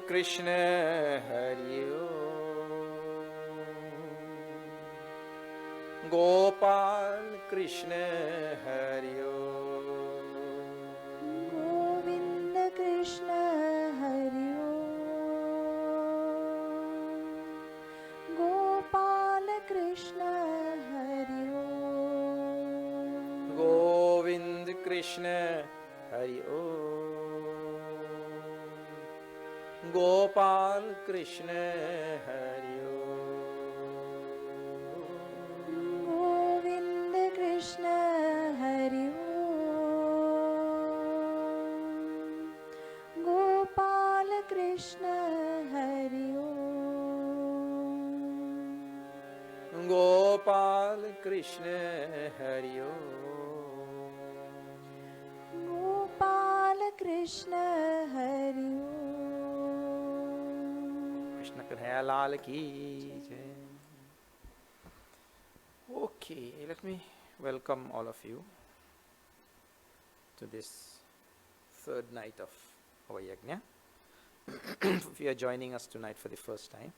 Krishna Hari Om. Gopal Krishna Hari Om. Govinda Krishna Hari Om. Gopal Krishna Hari Om. Govind Krishna Hari Om. Gopal Krishna Hari Om. Govinda Krishna Hari Om. Gopal Krishna Hari Om. Gopal Krishna Hari Om. Gopal Krishna Hari Om. Krishna Kanhaiya Lal ki jai. Okay, let me welcome all of you to this third night of our Yajna. If you are joining us tonight for the first time,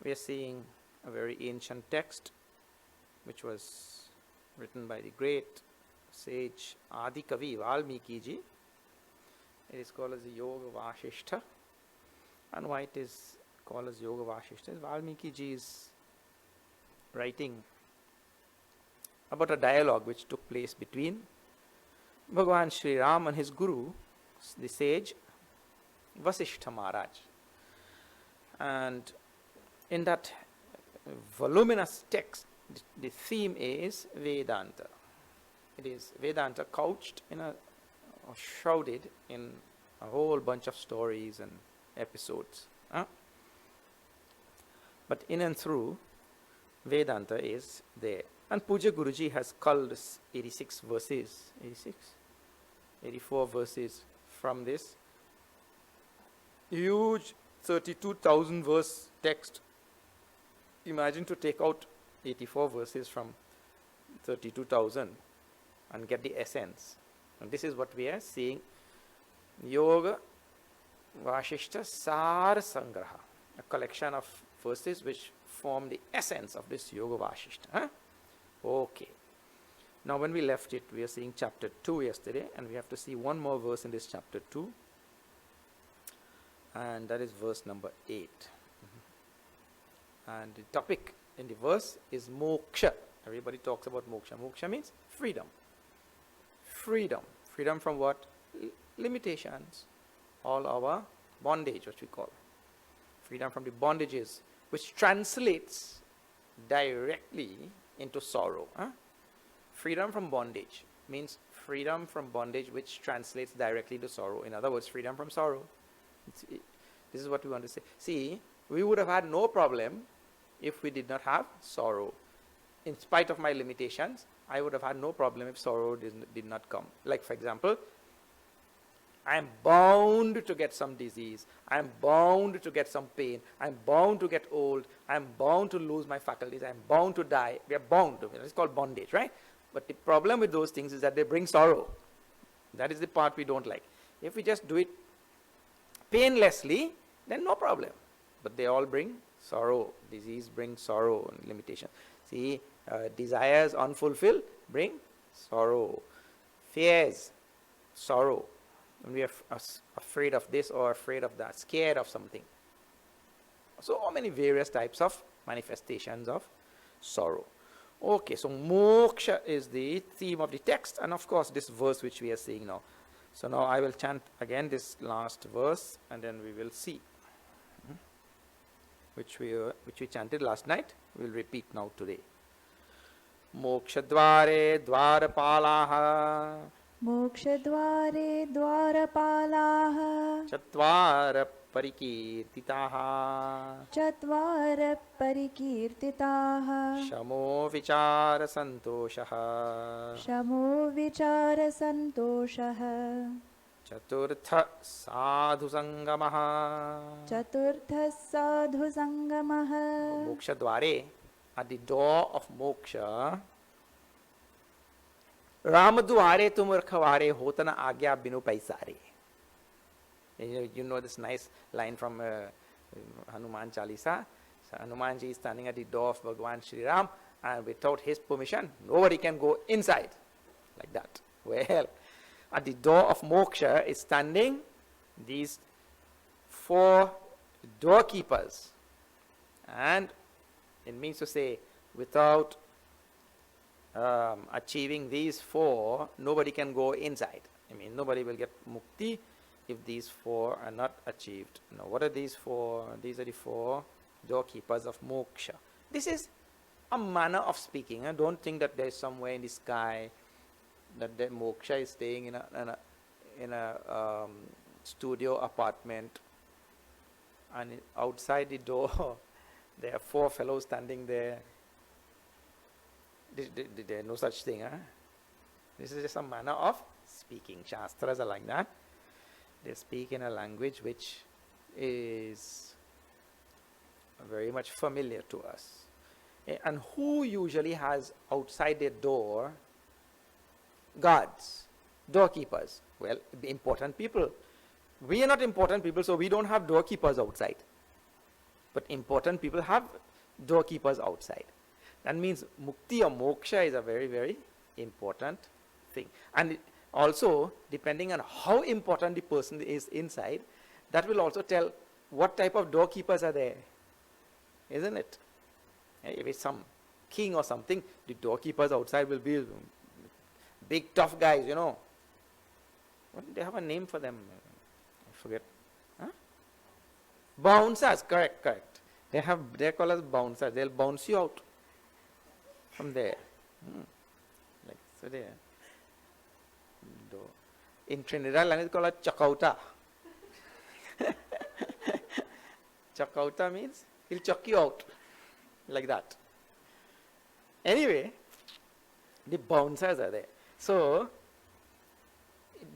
we are seeing a very ancient text which was written by the great sage Adi Kavi Valmiki ji. It is called as the Yoga VAASISHTHA. And why it is called as Yoga VAASISHTHA is Valmiki ji is writing about a dialogue which took place between Bhagavan Sri Ram and his guru, the sage VAASISHTHA Maharaj. And in that voluminous text, the theme is Vedanta. It is Vedanta couched in or shrouded in a whole bunch of stories and episodes. But in and through, Vedanta is there. And Puja Guruji has culled 86 verses, 84 verses from this huge 32,000 verse text. Imagine to take out 84 verses from 32,000 and get the essence. And this is what we are seeing. Yoga VAASISHTHA SAARA SANGRAHAH, a collection of verses which form the essence of this Yoga VAASISHTHA. Okay. Now when we left it, we are seeing chapter 2 yesterday, and we have to see one more verse in this chapter 2. And that is verse number 8. And the topic in the verse is moksha. Everybody talks about moksha. Moksha means freedom. Freedom. Freedom from what? Limitations. All our bondage, what we call. Freedom from the bondages, which translates directly into sorrow. Freedom from bondage means freedom from bondage which translates directly to sorrow. In other words, freedom from sorrow. This is what we want to say. See, we would have had no problem if we did not have sorrow. In spite of my limitations, I would have had no problem if sorrow did not come. Like, for example, I am bound to get some disease. I am bound to get some pain. I am bound to get old. I am bound to lose my faculties. I am bound to die. We are bound. It's called bondage, right? But the problem with those things is that they bring sorrow. That is the part we don't like. If we just do it painlessly, then no problem. But they all bring sorrow. Disease brings sorrow and limitation. See, desires unfulfilled bring sorrow. Fears, sorrow. When we are afraid of this or afraid of that, scared of something. So many various types of manifestations of sorrow. Okay, so moksha is the theme of the text, and of course this verse which we are seeing now. So now I will chant again this last verse, and then we will see. Which we chanted last night, we will repeat now today. Mokshadvare dvarapalaha Mokshadvare dvarapalaha Chattvara parikirtitaha Chattvara parikirtitaha Shamo vichara santoshaha Shamo vichara santoshaha Chaturtha sadhu sangamaha. Chaturtha sadhu sangamaha. Moksha dware, at the door of moksha. Ramadware tumurkhaware hotana agya binu paisare. You know this nice line from Hanuman Chalisa. So Hanumanji is standing at the door of Bhagwan Shri Ram, and without his permission, nobody can go inside. Like that. Well, at the door of moksha is standing these 4 doorkeepers. And it means to say, without achieving these 4, nobody can go inside. I mean, nobody will get mukti if these 4 are not achieved. Now, what are these 4? These are the 4 doorkeepers of moksha. This is a manner of speaking. Don't think that there is somewhere in the sky that the moksha is staying in a studio apartment, and outside the door there are 4 fellows standing there. There is no such thing. This is just a manner of speaking. Shastras are like that. They speak in a language which is very much familiar to us. And who usually has outside their door guards, doorkeepers? Well, important people. We are not important people, so we don't have doorkeepers outside. But important people have doorkeepers outside. That means mukti or moksha is a very, very important thing. And also, depending on how important the person is inside, that will also tell what type of doorkeepers are there. Isn't it? If it's some king or something, the doorkeepers outside will be big tough guys, you know. What, they have a name for them. I forget. Huh? Bouncers, correct. They're called as bouncers. They'll bounce you out from there. Like so there. In Trinidad language, it's called a chakauta. Chakauta means he'll chuck you out. Like that. Anyway, the bouncers are there. So,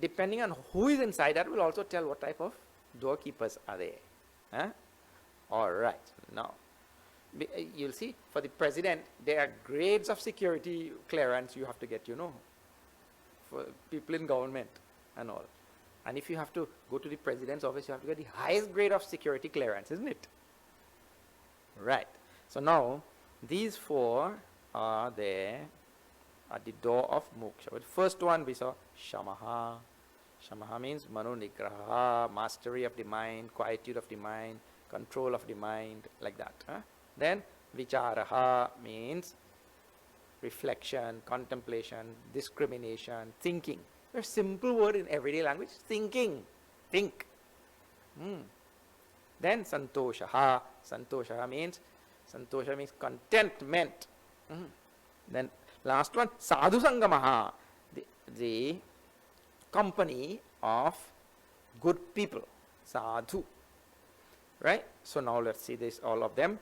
depending on who is inside, that will also tell what type of doorkeepers are there. Huh? Alright, now, you'll see, for the president, there are grades of security clearance you have to get, you know, for people in government and all. And if you have to go to the president's office, you have to get the highest grade of security clearance, isn't it? Right. So now, these 4 are there at the door of moksha. But first one we saw shamaha. Shamaha means mano nigraha, mastery of the mind, quietude of the mind, control of the mind, like that. Then vicharaha means reflection, contemplation, discrimination, thinking. A simple word in everyday language, thinking. Think. Then santoshaha. Santosha means contentment. Then last one, sadhu sangamaha, the company of good people, sadhu. Right? So now let's see this, all of them.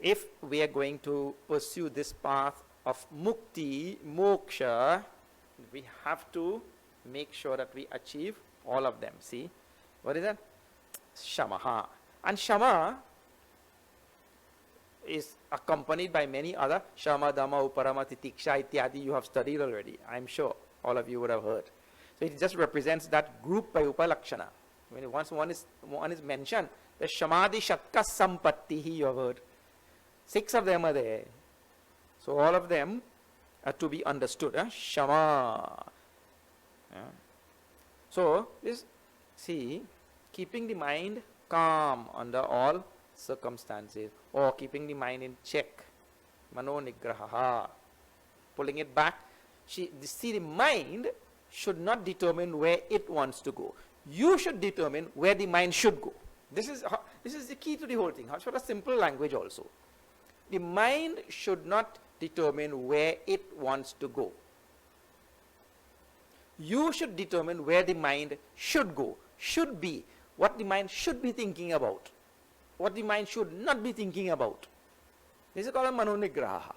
If we are going to pursue this path of mukti, moksha, we have to make sure that we achieve all of them. See, what is that? Shamaha. And shama is accompanied by many other shama, dhamma, uparama, titiksha, ityadi. You have studied already. I'm sure all of you would have heard. So it just represents that group by upalakshana. When once one is mentioned, the shamadhi shatka sampattihi, you have heard. 6 of them are there. So all of them are to be understood. Shama. So this, see, keeping the mind calm under all circumstances, or keeping the mind in check, mano nigraha, pulling it back. See, the mind should not determine where it wants to go. You should determine where the mind should go. This is the key to the whole thing. For a simple language also. The mind should not determine where it wants to go. You should determine where the mind should go, should be, what the mind should be thinking about, what the mind should not be thinking about. This is called a manonigraha.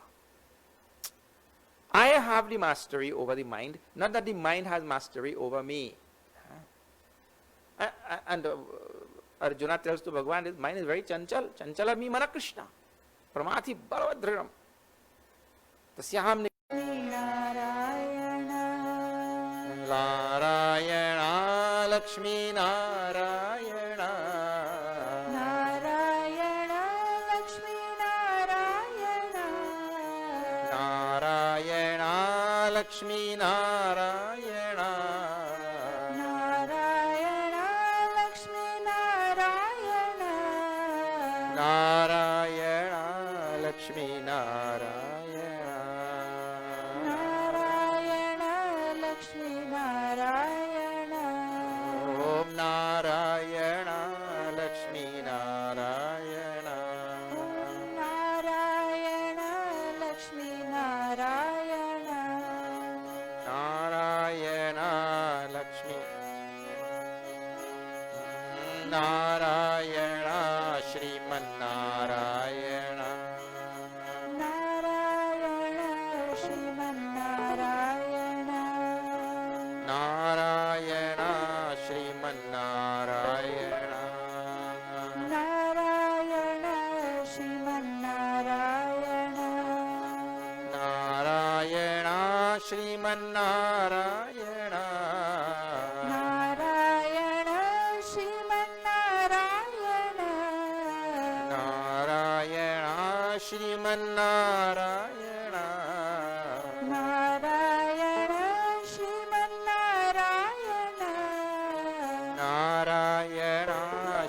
I have the mastery over the mind, not that the mind has mastery over me. And Arjuna tells to Bhagavan, his mind is very chanchal. Chanchala me mana Krishna. Pramati balavadrinam. Tasyaham Narayana Lakshmi Lakshmi Narayan Narayan Lakshmi Narayan Narayan Lakshmi Narayan Narayan Lakshmi Narayan Narayan Lakshmi Narayan Narayan Lakshmi Narayan ओम नारायण लक्ष्मी नारायण नारायण लक्ष्मी नारायण नारायण लक्ष्मी नारायण श्रीमन्नारायण नारायण श्रीमन्नारायण नारायण श्रीमन्नारायण नारायण श्रीमन्नारायण नारायण श्रीमन्नारायण नारायण श्रीमन्नारायण नारायण श्रीमन्नारायण नारायण श्रीमन्नारायण नारायण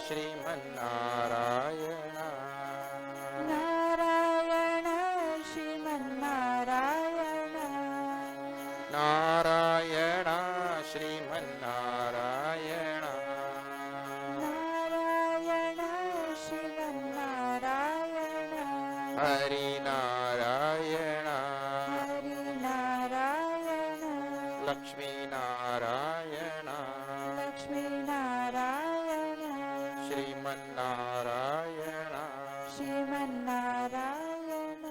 श्रीमन्नारायण नारायण श्रीमन्नारायण नारायण श्रीमन्नारायण नारायण श्रीमन्नारायण हरिनारायण हरिनारायण लक्ष्मीनारायण लक्ष्मीनारायण श्रीमन्नारायण श्रीमन्नारायण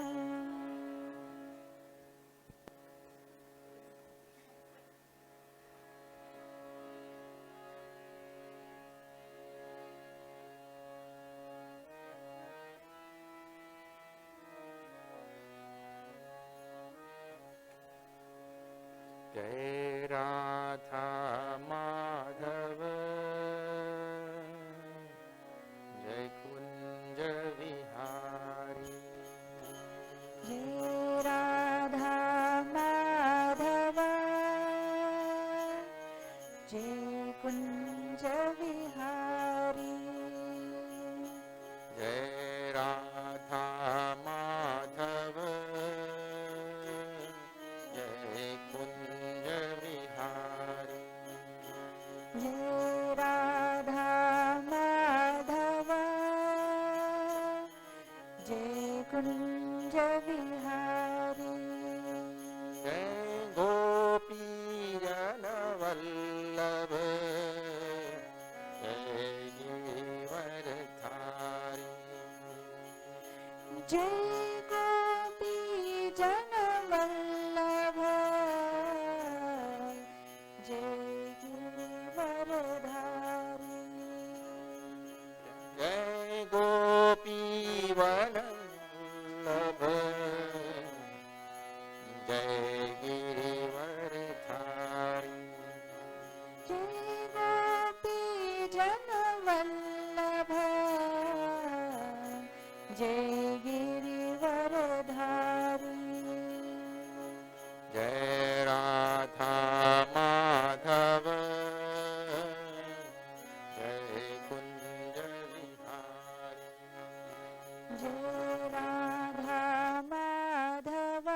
जय राधा माधव जय कुंज विहारी जय राधा माधव जय कुंज विहारी जय राधा माधव जय कुंज विहारी जय राधा माधव जय कुंज विहारी जय गोपी जन वल्लभ जय गिरिवरधारी जय गोपी जन वल्लभ जय गिरिवरधारी जय गोपी वल्लभ जय गिरिवरधारी जय गोपी जन वल्लभ जय गिरिवरधारी जय राधा माधव जय कुंज विहारी जय राधा माधव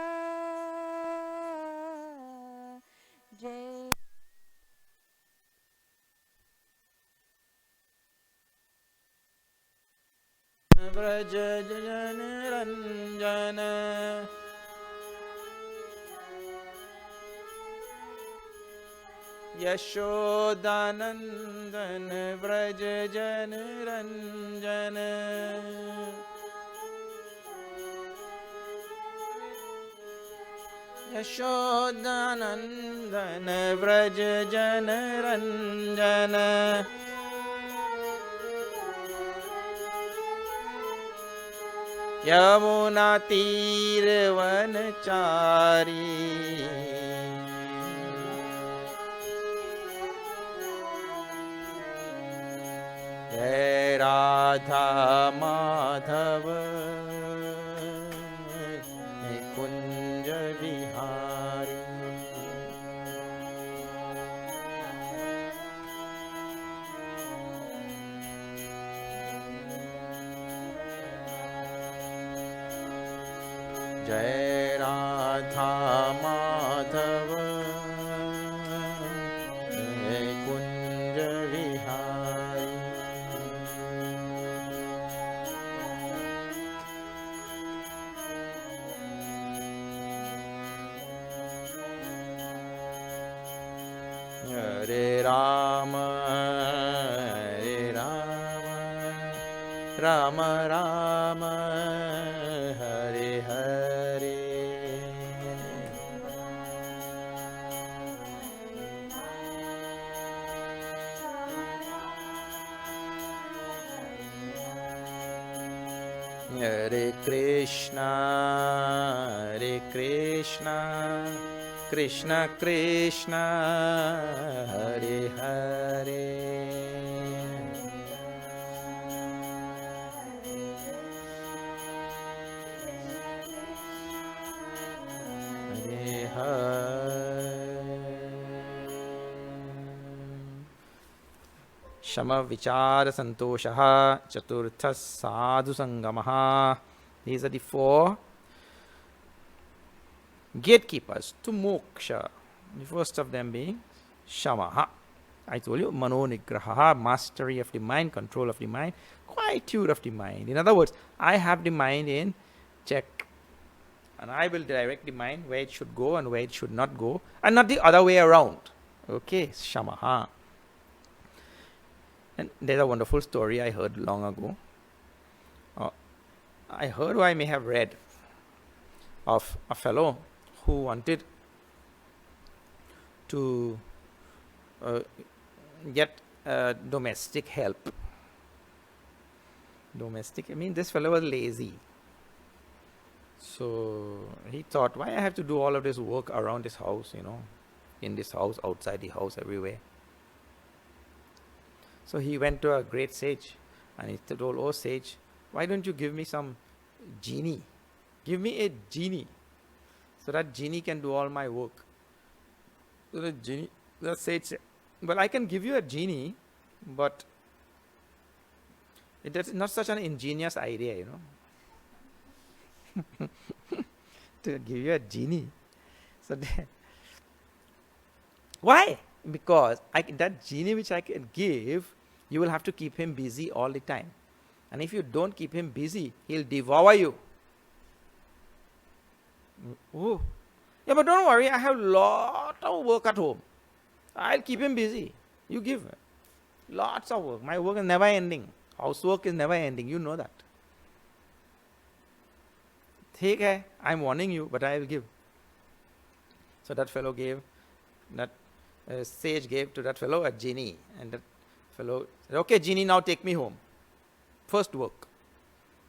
जय व्रज जन रंजन यशोदानंदन व्रज जन रंजन यशोदानंदन व्रज जन रंजन यमुना तीर वनचारी Jai Radha Madhava Kunja Vihari. Jai Radha Madhava Kunja Vihari. Hare Rama, Hare Rama, Rama Rama, Hare Hare. Hare Krishna, Hare Krishna, Krishna Krishna, Hare Hare. Hare Hare. Shama Vichara Santoshaha Chaturtha Sadhu Sangamaha. These are the four gatekeepers to moksha. The first of them being Shamaha. I told you, Mano Nigraha, mastery of the mind, control of the mind, quietude of the mind. In other words, I have the mind in check, and I will direct the mind where it should go and where it should not go, and not the other way around. Okay, Shamaha. And there's a wonderful story I heard long ago. I heard, or I may have read, of a fellow who wanted to get domestic help. Domestic, I mean, this fellow was lazy. So he thought, why I have to do all of this work around this house, in this house, outside the house, everywhere. So he went to a great sage and he told, oh sage, why don't you give me some genie? Give me a genie, so that genie can do all my work. So the sage said, well, I can give you a genie, but it is not such an ingenious idea, to give you a genie. So why? Because that genie which I can give, you will have to keep him busy all the time. And if you don't keep him busy, he'll devour you. Oh, yeah, but don't worry, I have lot of work at home. I'll keep him busy. You give lots of work. My work is never ending. Housework is never ending. You know that. Take care. I'm warning you, but I will give. So that fellow gave, that sage gave to that fellow a genie. And that fellow said, okay, genie, now take me home. First work.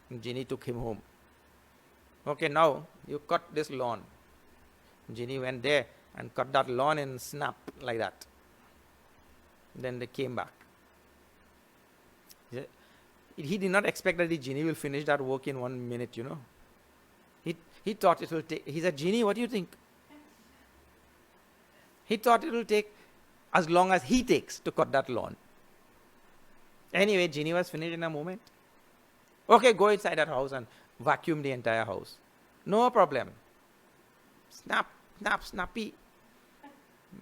And genie took him home. Okay, now you cut this lawn. Genie went there and cut that lawn and snap like that. Then they came back. He did not expect that the genie will finish that work in 1 minute, He thought it will take, he said, genie, what do you think? He thought it will take as long as he takes to cut that lawn. Anyway, genie was finished in a moment. Okay, go inside that house and vacuum the entire house. No problem. Snap, snap, snappy.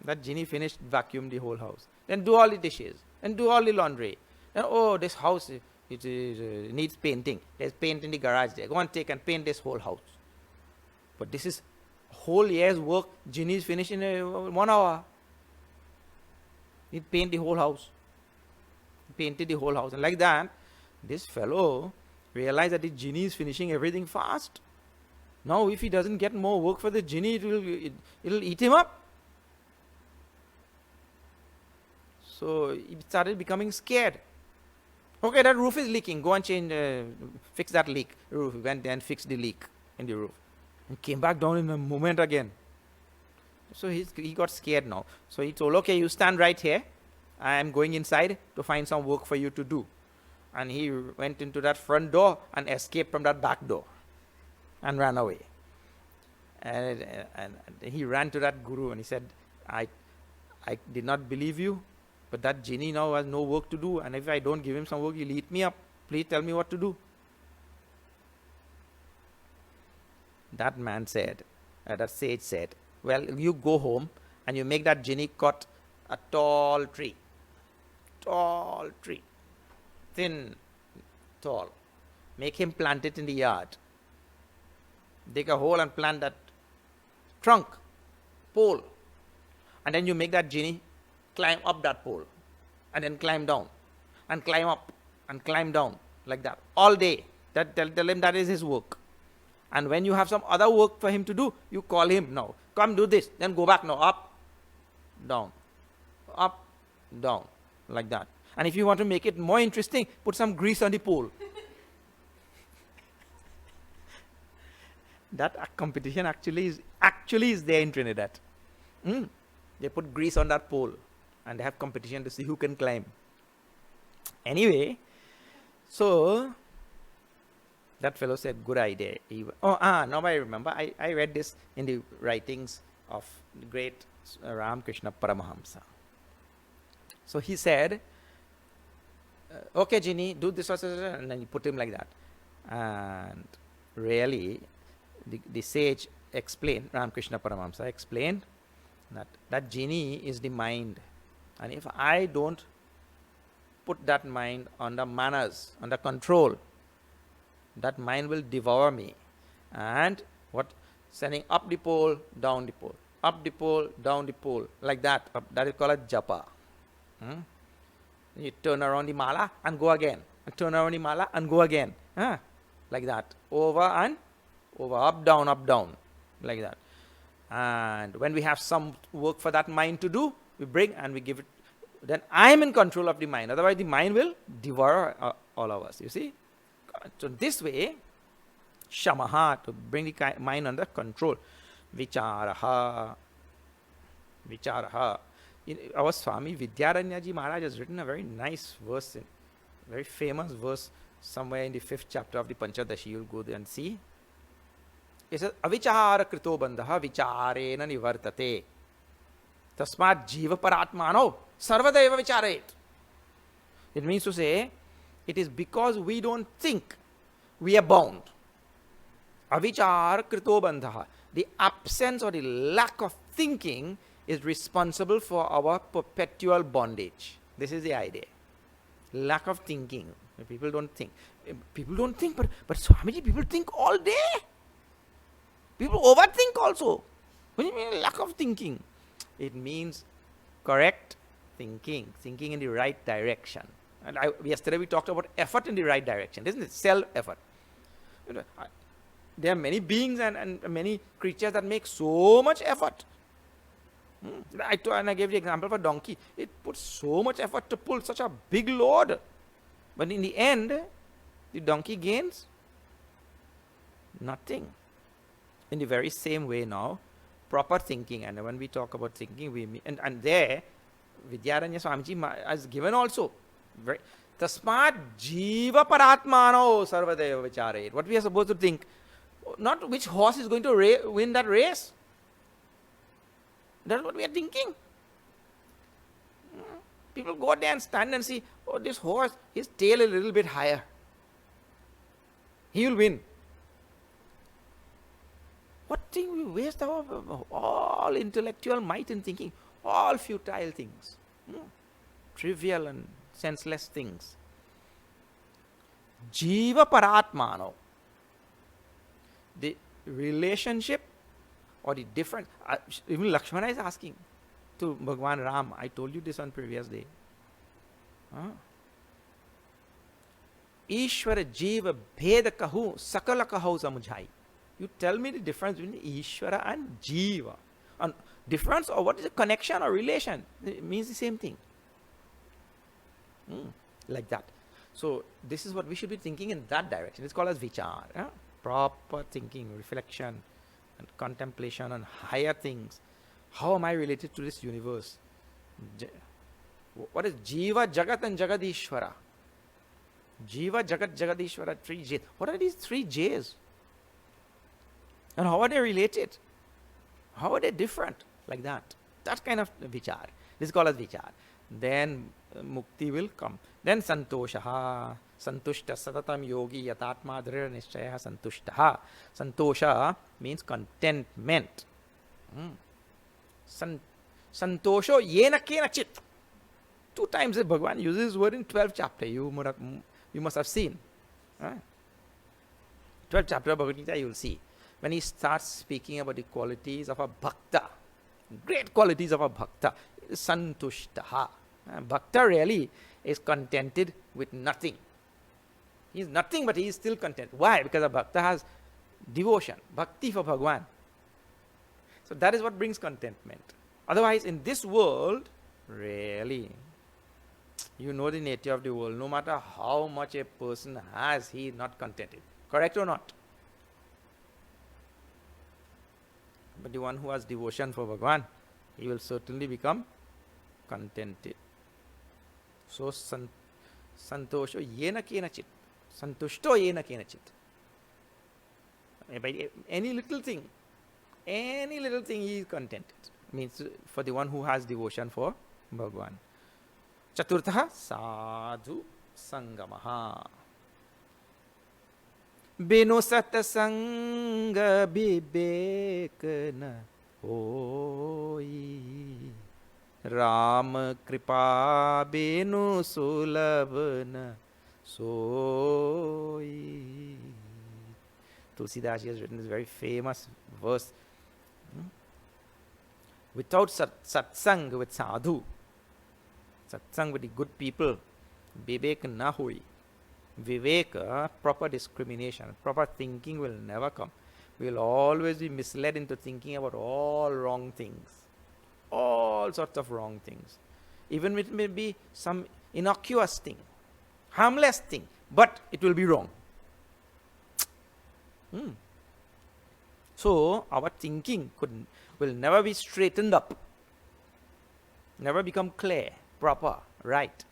That genie finished, vacuum the whole house. Then do all the dishes. And do all the laundry. Then, oh, this house, it needs painting. There's paint in the garage there. Go and take and paint this whole house. But this is whole year's work. Genie is finished in 1 hour. He paint the whole house. He painted the whole house. And like that, this fellow realized that the genie is finishing everything fast. Now, if he doesn't get more work for the genie, it'll eat him up. So he started becoming scared. Okay, that roof is leaking. Go and change, fix that leak. Roof. He went there and fixed the leak in the roof. And came back down in a moment again. So he got scared now. So he told, okay, you stand right here. I am going inside to find some work for you to do. and he went into that front door and escaped from that back door and ran away. And he ran to that guru and he said, I did not believe you, but that genie now has no work to do, and if I don't give him some work, he'll eat me up. Please tell me what to do. That man said, that sage said, well, you go home and you make that genie cut a tall tree, thin, tall. Make him plant it in the yard. Dig a hole and plant that trunk, pole. And then you make that genie climb up that pole and then climb down and climb up and climb down like that all day. Tell him that is his work. And when you have some other work for him to do, you call him, now, come do this, then go back, now, up, down, like that. And if you want to make it more interesting, put some grease on the pole. That competition actually is there in Trinidad. They put grease on that pole and they have competition to see who can climb. Anyway, so that fellow said, good idea. Now I remember, I read this in the writings of the great Ramakrishna Paramahamsa. So he said, okay, genie, do this, and then you put him like that. And really, the sage explained, Ramakrishna Paramahamsa explained, that genie is the mind. And if I don't put that mind under manners, under control, that mind will devour me. And sending up the pole, down the pole, up the pole, down the pole, like that. That is called a japa. You turn around the mala and go again. And turn around the mala and go again. Like that. Over, up, down, like that. And when we have some work for that mind to do, we bring and we give it. Then I am in control of the mind. Otherwise, the mind will devour all of us. You see? So this way, shamaha, to bring the mind under control. Vicharaha. Our Swami Vidyaranyaji Maharaj has written a very nice verse, very famous verse, somewhere in the 5th chapter of the Panchadashi. You'll go there and see. It says, avichara krito bandha vicharena nivartate. Tasmat jiva paratmano sarvadeva vicharet. It means to say, it is because we don't think, we are bound. Avichara krito bandha. The absence or the lack of thinking is responsible for our perpetual bondage. This is the idea. Lack of thinking. People don't think. But Swamiji, people think all day. People overthink also. What do you mean lack of thinking? It means correct thinking in the right direction. And yesterday we talked about effort in the right direction, isn't it? Self-effort. There are many beings and many creatures that make so much effort. And I gave the example of a donkey. It puts so much effort to pull such a big load. But in the end, the donkey gains nothing. In the very same way now, proper thinking. And when we talk about thinking, we mean, and there, Vidyaranya Swamiji has given also. Tasmat jiva paratmano sarvadeva vicharet. What we are supposed to think. Not which horse is going to win that race. That's what we are thinking. People go there and stand and see, oh, this horse, his tail is a little bit higher. He will win. What thing we waste our all intellectual might in thinking, all futile things, trivial and senseless things. Jiva paratmano. The relationship or the difference. Even Lakshmana is asking to Bhagwan Ram. I told you this on previous day. Ishvara jiva bheda kahu sakala kahu samujhai. You tell me the difference between Ishvara and jiva. And difference or what is a connection or relation? It means the same thing. Like that. So this is what we should be thinking in that direction. It's called as vichar. Proper thinking, reflection, and contemplation on higher things. How am I related to this universe? What is Jiva, Jagat and Jagadishvara? Jiva, Jagat, Jagadishwara, 3 J's. What are these 3 J's? And how are they related? How are they different? Like that. That kind of vichar. This is called as vichar. Then mukti will come. Then santoshaha. Santushta satatam yogi yatatma dhrira nishchaya santushtaha. Santosha means contentment. Santosho yena kena chit. 2 times Bhagavan uses this word in 12th chapter. You must have seen. 12th chapter of Bhagavad Gita, you will see. When he starts speaking about the qualities of a bhakta, great qualities of a bhakta, santushtaha. Bhakta really is contented with nothing. He is nothing, but he is still content. Why? Because a bhakta has devotion, bhakti for Bhagavan. So that is what brings contentment. Otherwise, in this world, really, you know the nature of the world. No matter how much a person has, he is not contented. Correct or not? But the one who has devotion for Bhagavan, he will certainly become contented. So, santosho yena kenachit. Santushto yena kenachit. By any little thing he is contented. Means for the one who has devotion for Bhagavan. Chaturtha sadhu sangamaha. Binu satsanga vivekana hoi. Ram kripa binu sulabhana soi. Tulsidas has written this very famous verse. Without satsang with sadhu, satsang with the good people, vivek na hoi. Viveka, proper discrimination, proper thinking will never come. We will always be misled into thinking about all wrong things. All sorts of wrong things. Even it may be some innocuous thing, harmless thing, but it will be wrong. So our thinking will never be straightened up, never become clear, proper, right,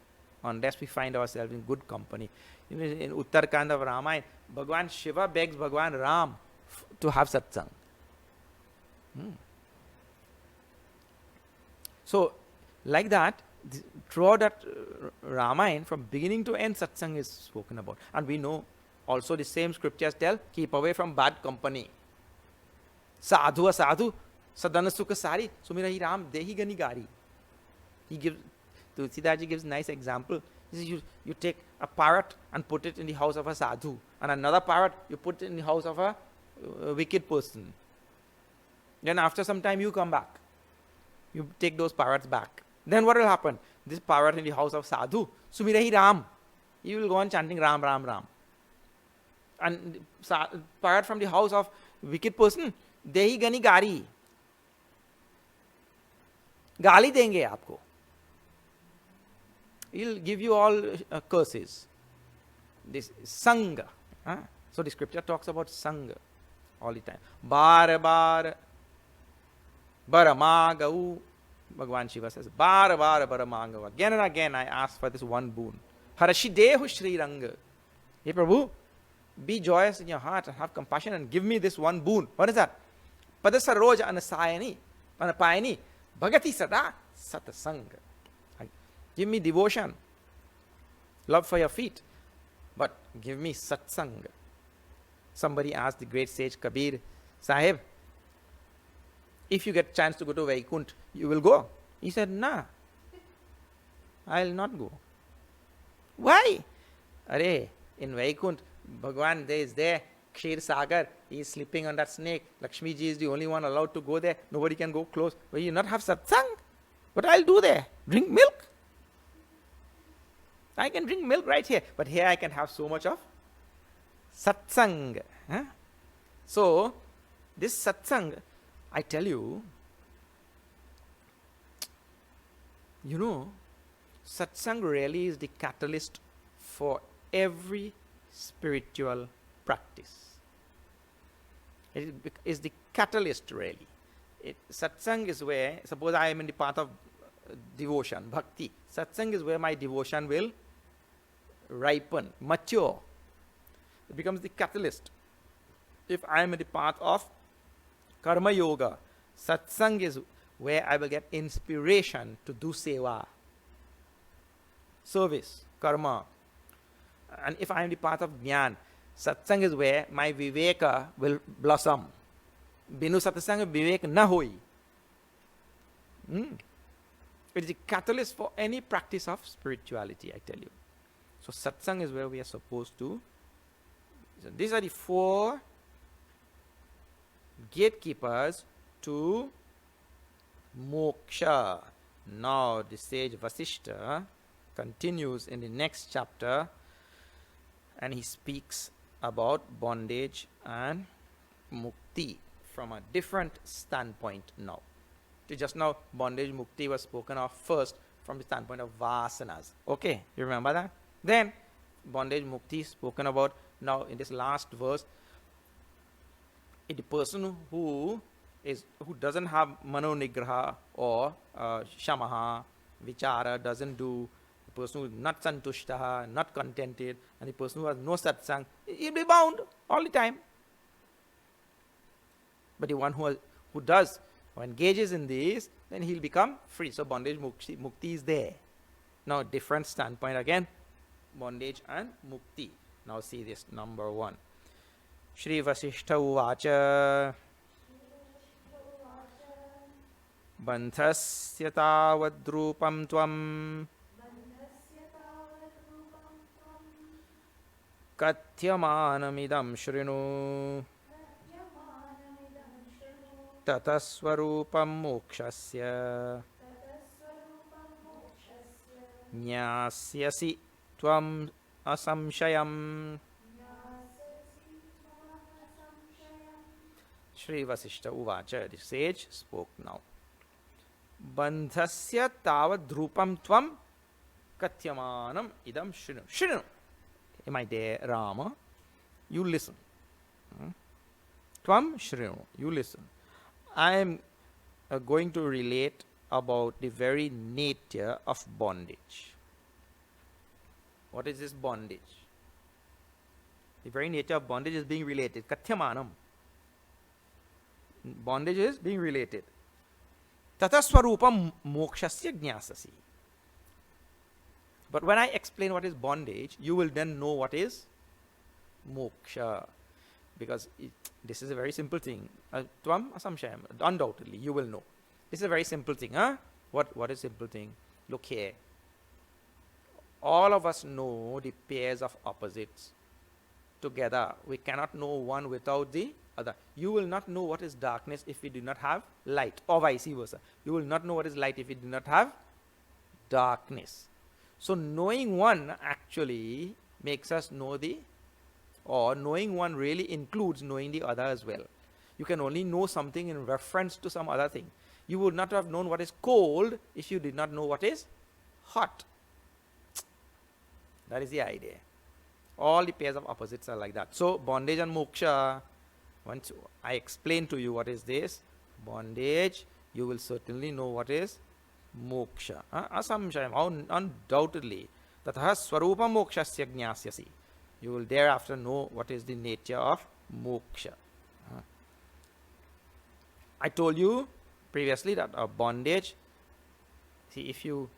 unless we find ourselves in good company. In Uttarkand of Ramayana, Bhagavan Shiva begs Bhagavan Ram to have satsang. So, like that, throughout that Ramayana, from beginning to end, satsang is spoken about. And we know also the same scriptures tell, keep away from bad company. Sadhu sadhu, sadhana sukha sari, sumira hi ram dehi gani gari. He gives, Tulsidaji gives nice example. He says you take a parrot and put it in the house of a sadhu, and another parrot you put it in the house of a wicked person. Then after some time you come back. You take those parrots back. Then what will happen? This parrot in the house of sadhu, sumira hi ram. He will go on chanting Ram, Ram, Ram. And parrot from the house of wicked person, dehi gani gari. Gali denge aapko. He'll give you all curses. This Sangha. So the scripture talks about Sangha all the time. Bar bar baramagau. Bhagavan Shiva says, bar bar baramagau. Again and again I ask for this one boon. Harashidehu Shri Ranga. Hey Prabhu, be joyous in your heart and have compassion and give me this one boon. What is that? Padasaroja anasayani, anapayani, bhagati sada satasanga. Give me devotion, love for your feet, but give me satsang. Somebody asked the great sage Kabir, Sahib, if you get chance to go to Vaikunt, you will go? He said, nah, I will not go. Why? Arey, in Vaikunt, Bhagavan is there, Kshir Sagar, he is sleeping on that snake. Lakshmi ji is the only one allowed to go there. Nobody can go close. Will you not have satsang? What I'll do there? Drink milk? I can drink milk right here, but here I can have so much of satsang. So, this satsang, I tell you, satsang really is the catalyst for every spiritual practice. It is the catalyst really. Satsang is where, suppose I am in the path of devotion, bhakti. Satsang is where my devotion will ripen, mature. It becomes the catalyst. If I am in the path of karma yoga, satsang is where I will get inspiration to do seva, service, karma. And if I am the path of jnana, satsang is where my viveka will blossom. Binu satsang vivek na hoi. It is a catalyst for any practice of spirituality, I tell you. So satsang is where we are supposed to. So these are the 4 gatekeepers to moksha. Now the sage VAASISHTHA continues in the next chapter, and he speaks about bondage and mukti from a different standpoint now. So just now, bondage mukti was spoken of first from the standpoint of vasanas. Okay, you remember that? Then, bondage mukti spoken about now in this last verse. The person who doesn't have mano nigraha or shamaha, vichara, doesn't do, the person who is not santushtaha, not contented, and the person who has no satsang, he'll be bound all the time. But the one who does, who engages in this, then he'll become free. So bondage mukti is there. Now different standpoint again, bondage and mukti. Now see this, number 1. Shri VAASISHTHA uvacha bandhasya tavadrupam tvam katyamanamidam shrinu tataswarupam mokshasya jnasyasi tvam asamshayam. Shri VAASISHTHA uvacha, the sage spoke now. Bandhasya tavad drupam tvam katyamanam idam shrinu. Shrinu. Am I there, Rama? You listen. Tvam shrinu. You listen. I am going to relate about the very nature of bondage. What is this bondage? The very nature of bondage is being related. Katyamanam. Bondage is being related. Tataswarupam mokshasya jnasasi. But when I explain what is bondage, you will then know what is moksha. Because this is a very simple thing. Tvam asamshayam. Undoubtedly, you will know. This is a very simple thing. What is simple thing? Look here. All of us know the pairs of opposites together. We cannot know one without the other. You will not know what is darkness if we do not have light, or vice versa. You will not know what is light if we do not have darkness. So knowing one actually makes us know or knowing one really includes knowing the other as well. You can only know something in reference to some other thing. You would not have known what is cold if you did not know what is hot. That is the idea. All the pairs of opposites are like that. So bondage and moksha, once I explain to you what is this bondage, you will certainly know what is moksha. Asamshayam, undoubtedly. Tataha swarupam mokshasya jnasyasi. You will thereafter know what is the nature of moksha. I told you previously that bondage, see, if you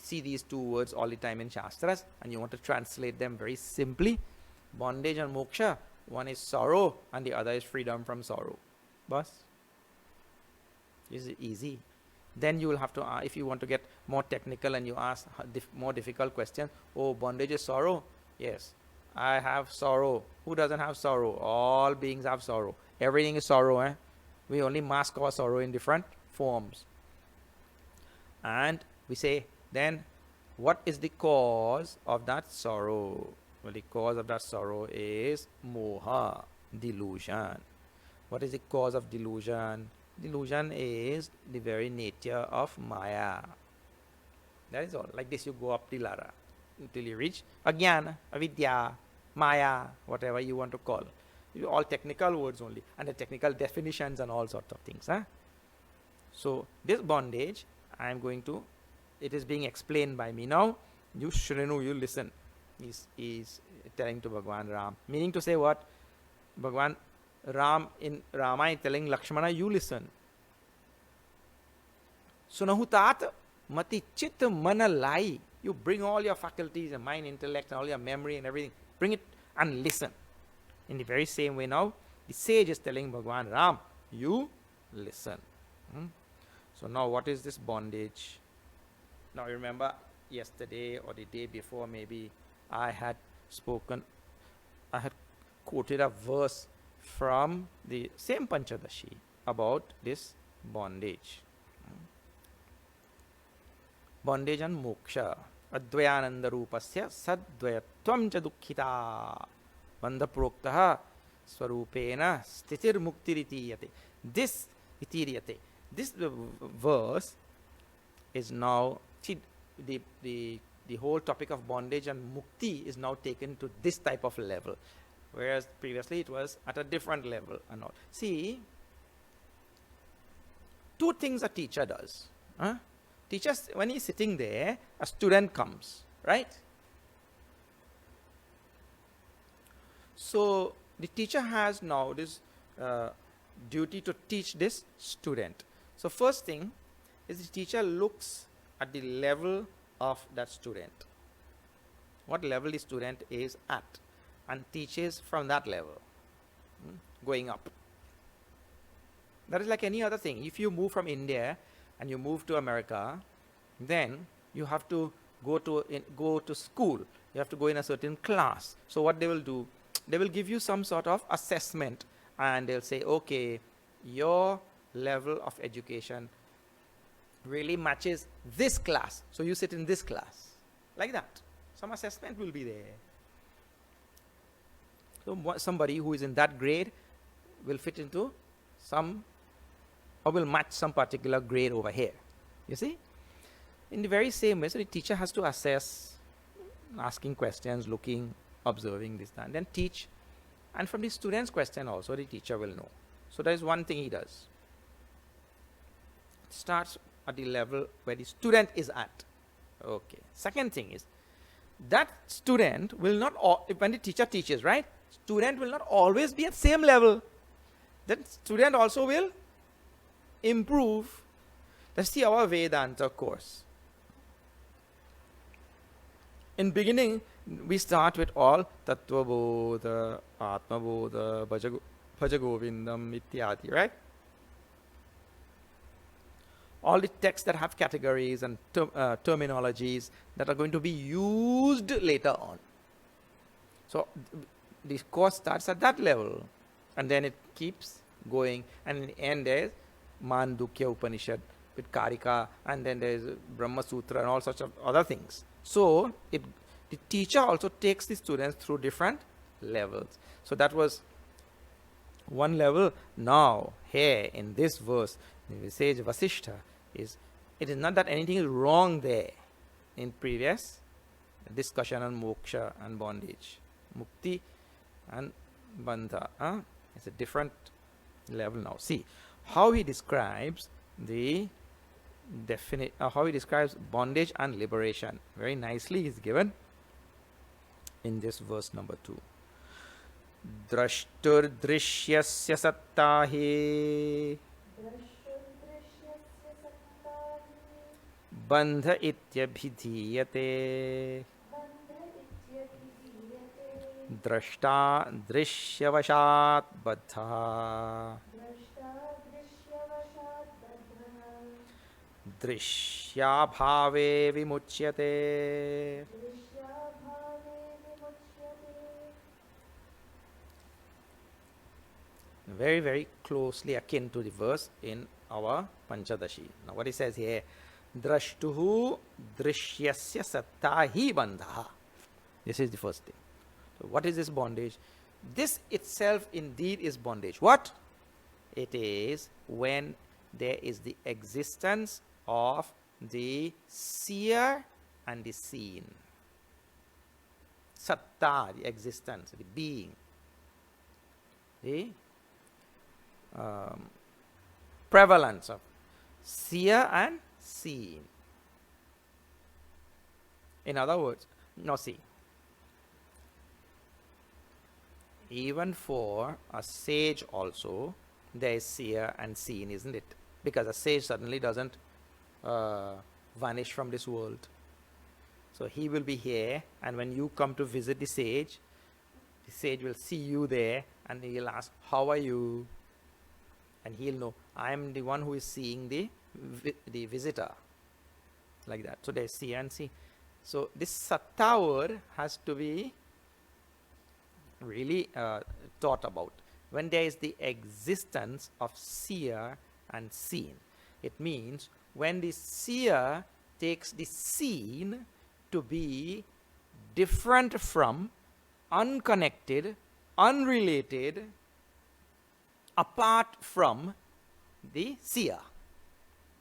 see these 2 words all the time in Shastras and you want to translate them very simply, bondage and moksha, one is sorrow and the other is freedom from sorrow. Bas? This is easy. Then you will have to, if you want to get more technical and you ask more difficult questions, oh, bondage is sorrow? Yes, I have sorrow. Who doesn't have sorrow? All beings have sorrow. Everything is sorrow. We only mask our sorrow in different forms. And we say, then, what is the cause of that sorrow? Well, the cause of that sorrow is moha, delusion. What is the cause of delusion? Delusion is the very nature of maya. That is all. Like this, you go up the ladder until you reach Yajna, avidya, maya, whatever you want to call. All technical words only, and the technical definitions and all sorts of things. So this bondage, I am going to, it is being explained by me now. You shrinu, you listen. He's telling to Bhagwan Ram. Meaning to say what? Bhagwan Ram in Rama is telling Lakshmana, you listen. Sunahu tat mati chit mana lai. You bring all your faculties, your mind, intellect, and all your memory and everything. Bring it and listen. In the very same way now, the sage is telling Bhagwan Ram, you listen. So now what is this bondage? Now remember yesterday or the day before maybe I had quoted a verse from the same Panchadashi about this bondage. Bondage and Moksha. Advayananda Rupasya Sadvayatvam cha Dukkhita Bandha Proktaha Swarupena Stitir Muktiritiyate. This itiriyate. This verse is now, see, the whole topic of bondage and mukti is now taken to this type of level, whereas previously it was at a different level and all. See, two things a teacher does. Teacher, when he's sitting there, a student comes, right? So the teacher has now this duty to teach this student. So first thing is the teacher looks at the level of that student. What level the student is at, and teaches from that level, going up. That is like any other thing. If you move from India and you move to America, then you have to go to school. You have to go in a certain class. So what they will do, they will give you some sort of assessment, and they'll say, okay, your level of education really matches this class, so you sit in this class. Like that. Some assessment will be there. So somebody who is in that grade will fit into some, or will match some particular grade over here. You see? In the very same way, so the teacher has to assess, asking questions, looking, observing this, and then teach. And from the student's question also, the teacher will know. So that is one thing he does. It starts at the level where the student is at. Okay. Second thing is, that student will not, when the teacher teaches, right? Student will not always be at same level. That student also will improve. Let's see our Vedanta course. In beginning, we start with all Tattva Bodha, Atma Bodha, Bhaja Govindam, Ityadi, right? All the texts that have categories and terminologies that are going to be used later on. So the course starts at that level, and then it keeps going, and in the end there's Mandukya Upanishad with Karika, and then there's Brahma Sutra and all sorts of other things. So the teacher also takes the students through different levels. So that was one level. Now here in this verse, the sage VAASISHTHA is, it is not that anything is wrong there in previous discussion on moksha and bondage, mukti and bandha. It's a different level now. See how he describes the how he describes bondage and liberation. Very nicely is given in this verse number 2. Drashtur drishyasya sattahi bandha ityabhidhiyate drashta drishyavashat baddha drishyabhave vimuchyate. Very, very closely akin to the verse in our Panchadashi. Now what he says here, drashtuhu drishyasya sattahi bandha. This is the first thing. So what is this bondage? This itself indeed is bondage. What? It is when there is the existence of the seer and the seen. Satta, the existence, the being. The prevalence of seer and seen. In other words, now see, even for a sage also, there is seer and seen, isn't it? Because a sage suddenly doesn't vanish from this world. So he will be here, and when you come to visit the sage will see you there, and he'll ask, how are you? And he'll know, I am the one who is seeing the visitor. Like that. So there's seer and seen. So this sattva has to be really thought about. When there is the existence of seer and seen, it means when the seer takes the seen to be different from, unconnected, unrelated, apart from the seer,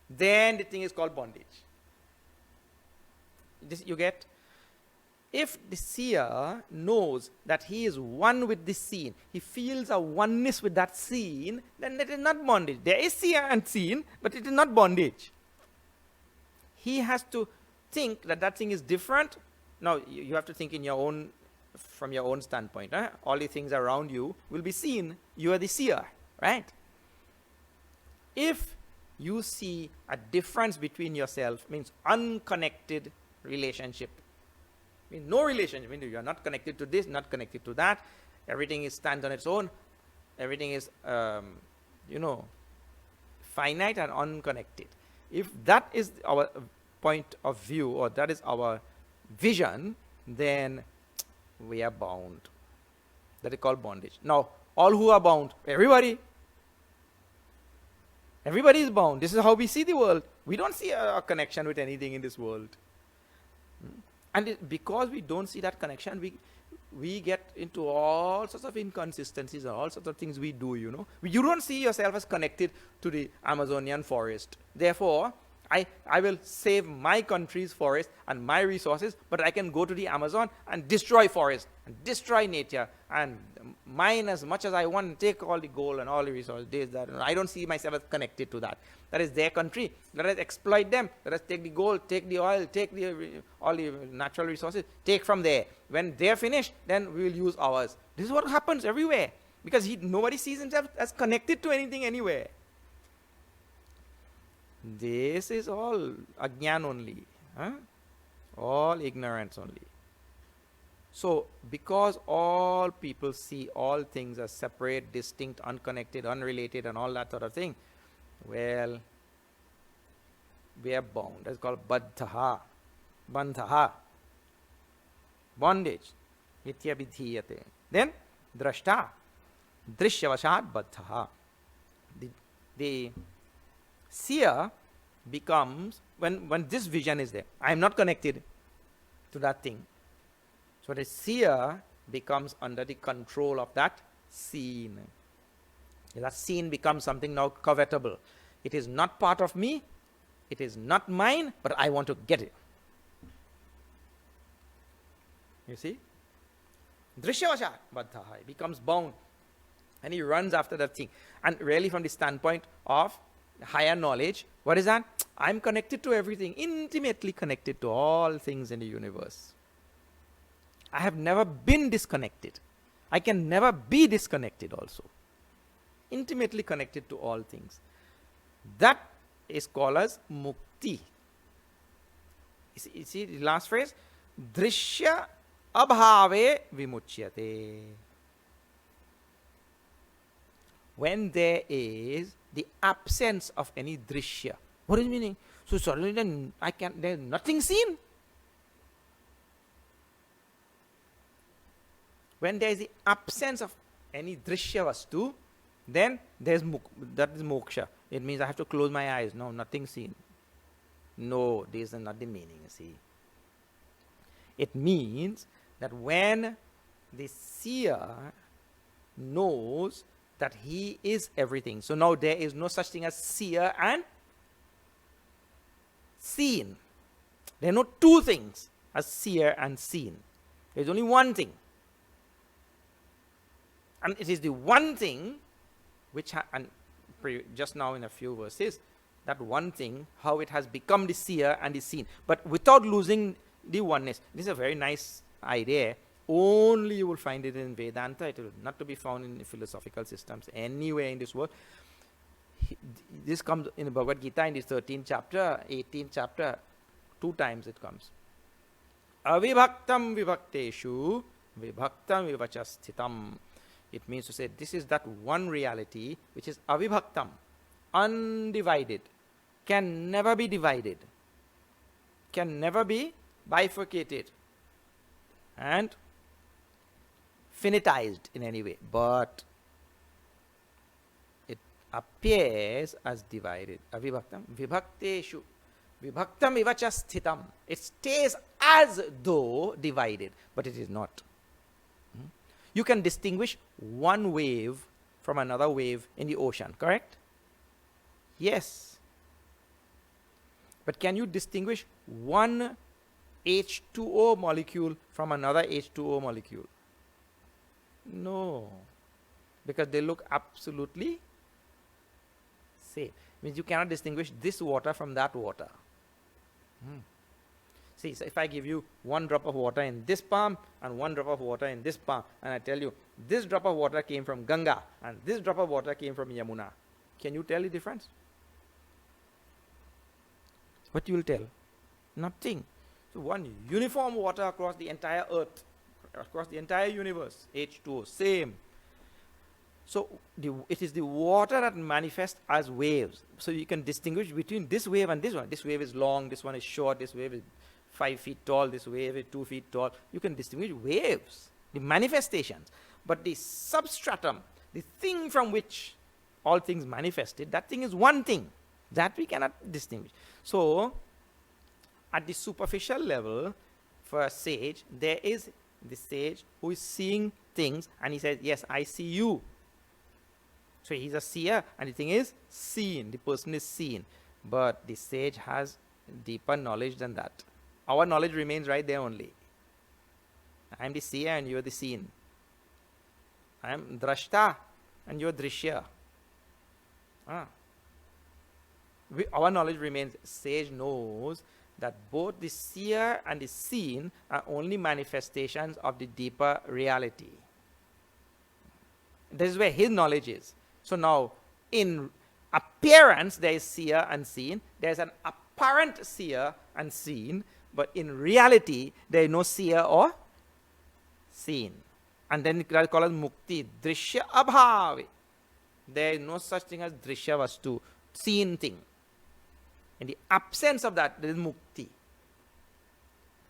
then the thing is called bondage. This you get? If the seer knows that he is one with the seen, he feels a oneness with that seen, then it is not bondage. There is seer and seen, but it is not bondage. He has to think that that thing is different. Now, you have to think in your own, from your own standpoint. All the things around you will be seen. You are the seer, right? If you see a difference between yourself, means unconnected relationship, means no relationship, means you are not connected to this, not connected to that, everything stands on its own, everything is finite and unconnected. If that is our point of view, or that is our vision, then we are bound. That is called bondage. Now, all who are bound, everybody is bound. This is how we see the world. We don't see a connection with anything in this world. And because we don't see that connection, we get into all sorts of inconsistencies and all sorts of things we do, You don't see yourself as connected to the Amazonian forest. Therefore, I will save my country's forest and my resources, but I can go to the Amazon and destroy forest and destroy nature and mine as much as I want and take all the gold and all the resources. This, that. I don't see myself as connected to that. That is their country. Let us exploit them. Let us take the gold, take the oil, take all the natural resources, take from there. When they're finished, then we will use ours. This is what happens everywhere, because nobody sees himself as connected to anything anywhere. This is all ajnan only, all ignorance only. So, because all people see all things as separate, distinct, unconnected, unrelated, and all that sort of thing, well, we are bound. That's called bandhaha. Bondage. Nitya vidhiyate. Then, drashta. Drishyavashat bandhaha. The seer becomes, when this vision is there, I am not connected to that thing. So the seer becomes under the control of that seen. That seen becomes something now covetable. It is not part of me, it is not mine, but I want to get it. You see? Drishyavashat baddhaha. He becomes bound and he runs after that thing. And really, from the standpoint of higher knowledge, what is that? I'm connected to everything, intimately connected to all things in the universe. I have never been disconnected. I can never be disconnected also. Intimately connected to all things. That is called as mukti. You see the last phrase? Drishya abhave vimuchyate. When there is the absence of any drishya. What is meaning? So suddenly then there's nothing seen. When there is the absence of any drishya vastu, then that is moksha. It means I have to close my eyes. No, nothing seen. No, this is not the meaning, see. It means that when the seer knows that he is everything. So now there is no such thing as seer and seen. There are no two things as seer and seen. There is only one thing. And it is the one thing which, just now in a few verses, that one thing, how it has become the seer and the seen, but without losing the oneness. This is a very nice idea. Only you will find it in Vedanta. It will not to be found in philosophical systems anywhere in this world. This comes in Bhagavad Gita in the 13th chapter, 18th chapter, 2 times it comes. Avibhaktam vibhakteshu vibhaktam vivachasthitam. It means to say this is that one reality which is avibhaktam, undivided, can never be divided, can never be bifurcated and finitized in any way, but it appears as divided. Avibhaktam vibhakteshu vibhaktam ivachasthitam. It stays as though divided, but it is not. You can distinguish one wave from another wave in the ocean, correct? Yes. But can you distinguish one H2O molecule from another H2O molecule? No. Because they look absolutely same. Means you cannot distinguish this water from that water. See, so if I give you 1 drop of water in this palm and 1 drop of water in this palm, and I tell you this drop of water came from Ganga and this drop of water came from Yamuna, can you tell the difference? What you will tell? Nothing. So one uniform water across the entire earth, across the entire universe, H2O, same. So it is the water that manifests as waves. So you can distinguish between this wave and this one. This wave is long, this one is short, this wave is 5 feet tall, this wave is 2 feet tall. You can distinguish waves, the manifestations. But the substratum, the thing from which all things manifested, that thing is one thing. That we cannot distinguish. So, at the superficial level, for a sage, there is the sage who is seeing things and he says, yes, I see you. So he's a seer and the thing is seen. The person is seen. But the sage has deeper knowledge than that. Our knowledge remains right there only. I am the seer and you are the seen. I am drashta and you are drishya. Our knowledge remains. Sage knows that both the seer and the seen are only manifestations of the deeper reality. This is where his knowledge is. So now, in appearance, there is seer and seen. There is an apparent seer and seen, but in reality, there is no seer or seen. And then we call it mukti, drishya abhavi. There is no such thing as drishya vastu, seen thing. In the absence of that, there is mukti.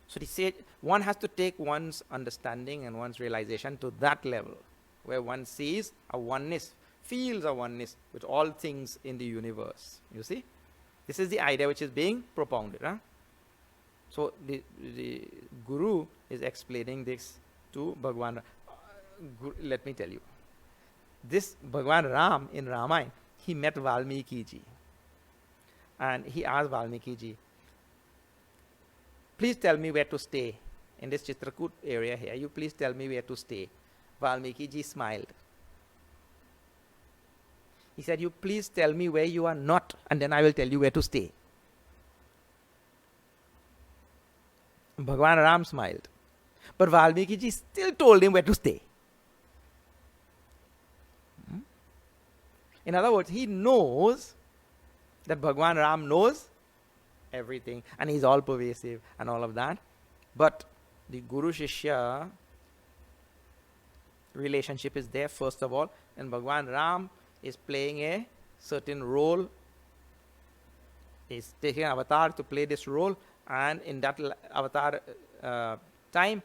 So the sage, one has to take one's understanding and one's realization to that level, where one sees a oneness, feels a oneness with all things in the universe. You see? This is the idea which is being propounded. So the Guru is explaining this to Bhagwan. Let me tell you. This Bhagwan Ram in Ramayana, he met Valmiki ji. And he asked Valmiki ji, please tell me where to stay in this Chitrakoot area here. You please tell me where to stay. Valmiki ji smiled. He said, you please tell me where you are not, and then I will tell you where to stay. Bhagwan Ram smiled. But Valmiki ji still told him where to stay. In other words, he knows that Bhagwan Ram knows everything and he's all pervasive and all of that. But the Guru Shishya relationship is there first of all, and Bhagwan Ram is playing a certain role. He's taking an avatar to play this role, and in that avatar time,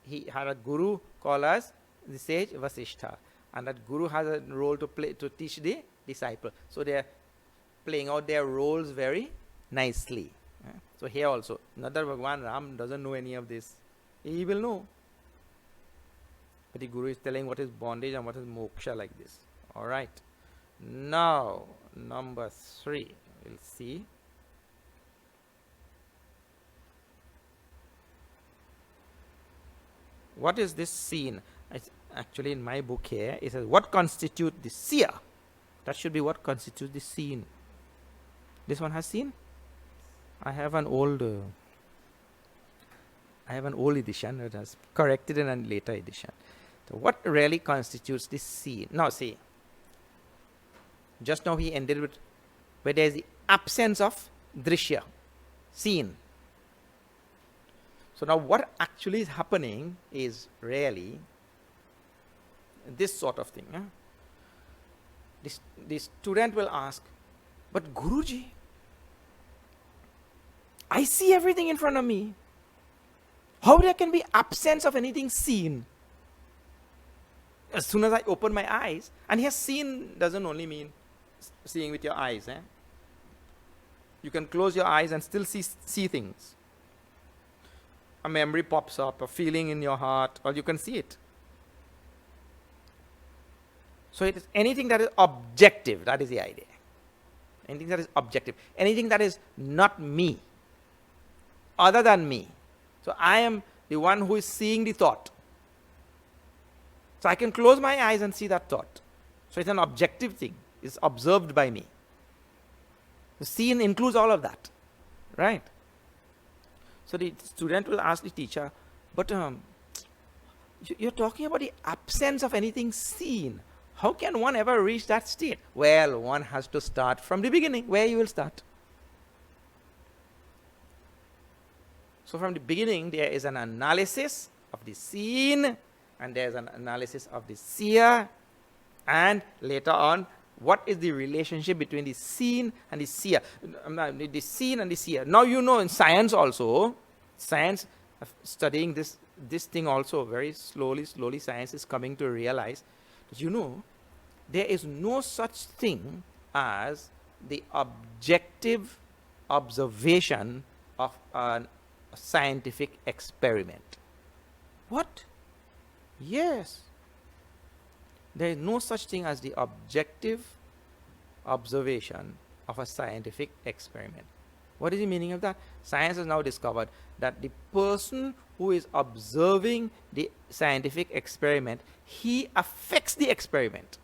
he had a guru called as the sage VAASISHTHA, and that guru has a role to play to teach the disciple. So they are playing out their roles very nicely. So here also, not that Bhagwan Ram doesn't know any of this. He will know. But the Guru is telling what is bondage and what is moksha like this. Alright. Now, number 3. We'll see. What is this scene? Actually, in my book here, it says, what constitutes the seer? That should be what constitutes the scene. This one has seen? I have an old I have an old edition, it has corrected in a later edition. So what really constitutes the scene? Now see, just now he ended with where there is the absence of drishya, scene. So now what actually is happening is really this sort of thing. The student will ask, but Guruji, I see everything in front of me. How there can be absence of anything seen? As soon as I open my eyes, and here seen doesn't only mean seeing with your eyes. You can close your eyes and still see things. A memory pops up, a feeling in your heart, or you can see it. So it is anything that is objective, that is the idea. Anything that is objective, anything that is not me, other than me. So I am the one who is seeing the thought. So I can close my eyes and see that thought. So it's an objective thing. It's observed by me. The scene includes all of that. Right? So the student will ask the teacher, but you're talking about the absence of anything seen. How can one ever reach that state? Well, one has to start from the beginning. Where you will start? So from the beginning, there is an analysis of the seen, and there is an analysis of the seer, and later on, what is the relationship between the seen and the seer? The seen and the seer. Now you know in science also, science studying this thing also very slowly, science is coming to realize that there is no such thing as the objective observation of a scientific experiment. What? Yes. There is no such thing as the objective observation of a scientific experiment. What is the meaning of that? Science has now discovered that the person who is observing the scientific experiment, he affects the experiment.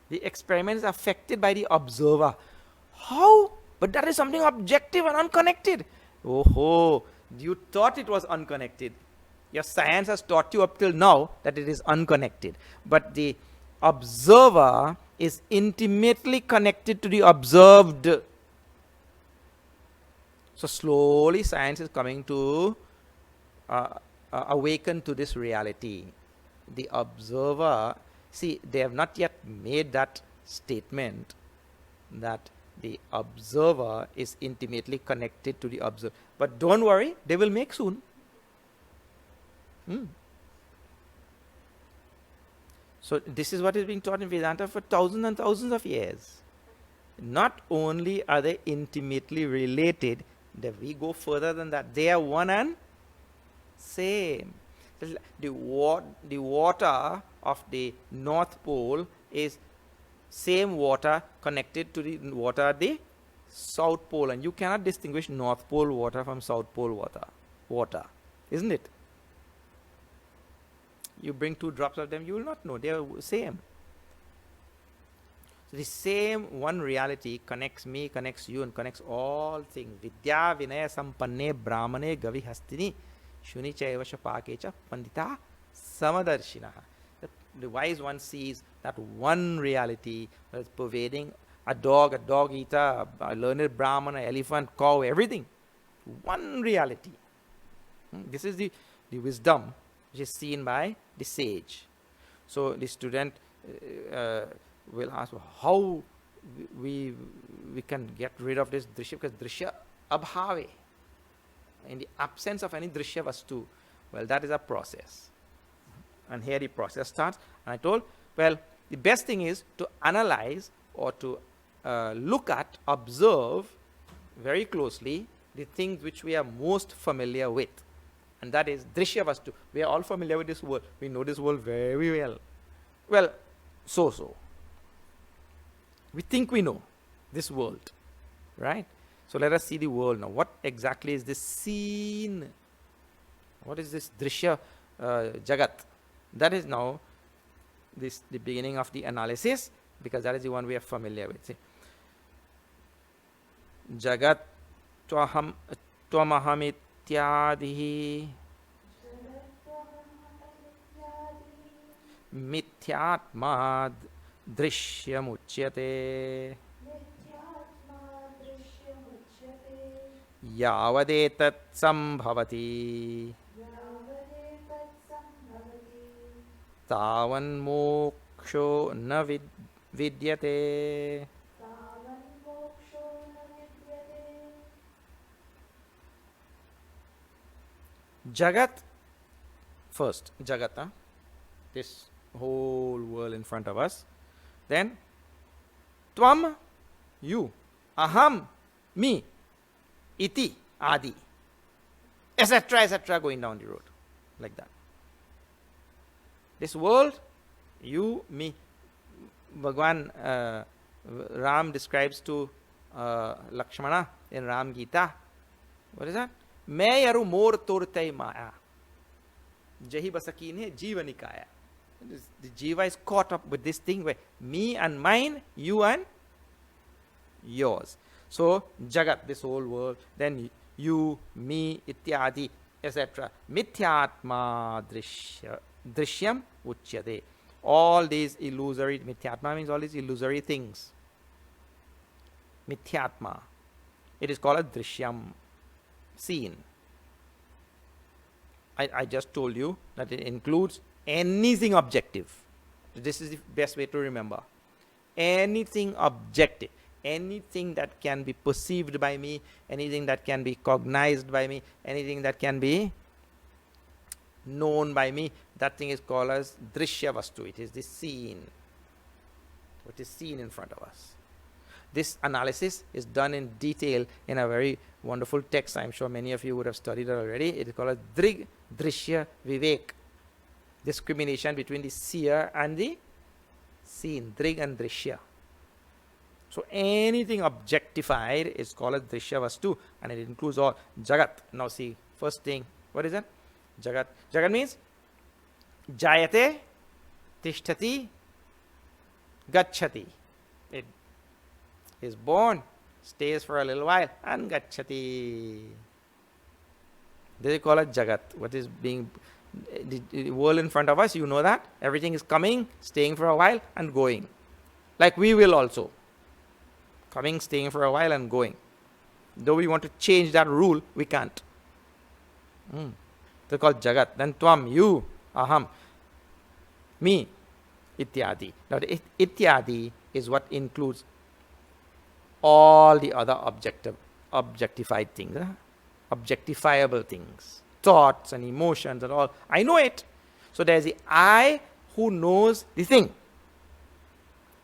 The experiment is affected by the observer. How? But that is something objective and unconnected. Oh, you thought it was unconnected. Your science has taught you up till now that it is unconnected. But the observer is intimately connected to the observed. So slowly science is coming to awaken to this reality. The observer, see, they have not yet made that statement that the observer is intimately connected to the observer. But don't worry, they will make soon. So this is what is being taught in Vedanta for thousands and thousands of years. Not only are they intimately related, that we go further than that. They are one and same. The water of the North Pole is same water connected to the water at the South Pole, and you cannot distinguish North Pole water from South Pole water, isn't it? You bring 2 drops of them, you will not know. They are same. So the same one reality connects me, connects you, and connects all things. Vidya vinaya sampanne brahmane gavi hastini shuni chaiva shapakecha pandita samadarshinaha. The wise one sees that one reality that is pervading a dog eater, a learned brahman, an elephant, cow, everything. One reality. This is the wisdom which is seen by the sage. So the student will ask how we can get rid of this drishya, because drishya abhave, in the absence of any drishya vastu. Well, that is a process. And here the process starts. And I told, well, the best thing is to analyze or to look at, observe very closely the things which we are most familiar with. And that is drishya vastu. We are all familiar with this world. We know this world very well. Well, so. We think we know this world, right? So let us see the world now. What exactly is this scene? What is this drishya jagat? That is now the beginning of the analysis, because that is the one we are familiar with. See, jagat twaham त्वमहमित्यादिः मिथ्यात्मा दृश्यमुच्यते यावदेतत् सम्भवति तावन्मोक्षो न विद्यते. Jagat first, Jagata, this whole world in front of us. Then Tvam, you, Aham, me, Iti, Adi, etc., going down the road like that. This world, you, me. Bhagwan Ram describes to Lakshmana in Ram Gita. What is that? मैं यरु मोर तोरते माया जही Baskin है जीवनिकाया. The jiva is caught up with this thing where me and mine, you and yours. So jagat, this whole world, then you, me, ityadi, etc. Mithyatma drishyam uchyate. All these illusory, mithyatma means all these illusory things. Mithyatma. It is called a drishyam, seen. I just told you that it includes anything objective. This is the best way to remember. Anything objective, anything that can be perceived by me, anything that can be cognized by me, anything that can be known by me, that thing is called as drishya vastu. It is the seen. What is seen in front of us. This analysis is done in detail in a very wonderful text. I'm sure many of you would have studied it already. It is called as Drig Drishya Vivek. Discrimination between the seer and the seen. Drig and Drishya. So anything objectified is called as Drishya Vastu, and it includes all. Jagat. Now see, first thing, what is that? Jagat. Jagat means Jayate, Tishtati, Gacchati. It is born, stays for a little while, and gacchati. They call it Jagat. What is being the world in front of us, you know that. Everything is coming, staying for a while, and going. Like we will also. Coming, staying for a while, and going. Though we want to change that rule, we can't. They're called Jagat. Then Tvam, you, Aham, me, Ityadi. Now the Ityadi is what includes all the other objectified things, objectifiable things, thoughts and emotions and all. I know it. So there's the I who knows the thing.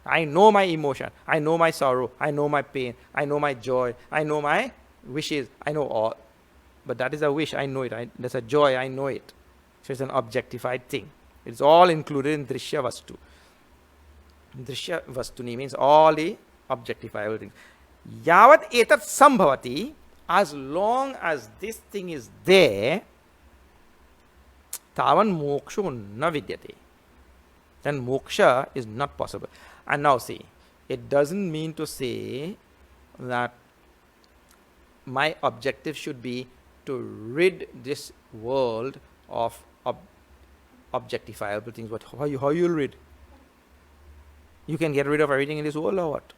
I know my emotion. I know my sorrow. I know my pain. I know my joy. I know my wishes. I know all. But that is a wish. I know it. That's a joy. I know it. So it's an objectified thing. It's all included in Drishya Vastu. Drishya Vastuni means all the objectifiable things. Yavat etat sambhavati, as long as this thing is there, tavan moksho na vidyate. Then moksha is not possible. And now see, it doesn't mean to say that my objective should be to rid this world of objectifiable things. But how you rid? You can get rid of everything in this world or what?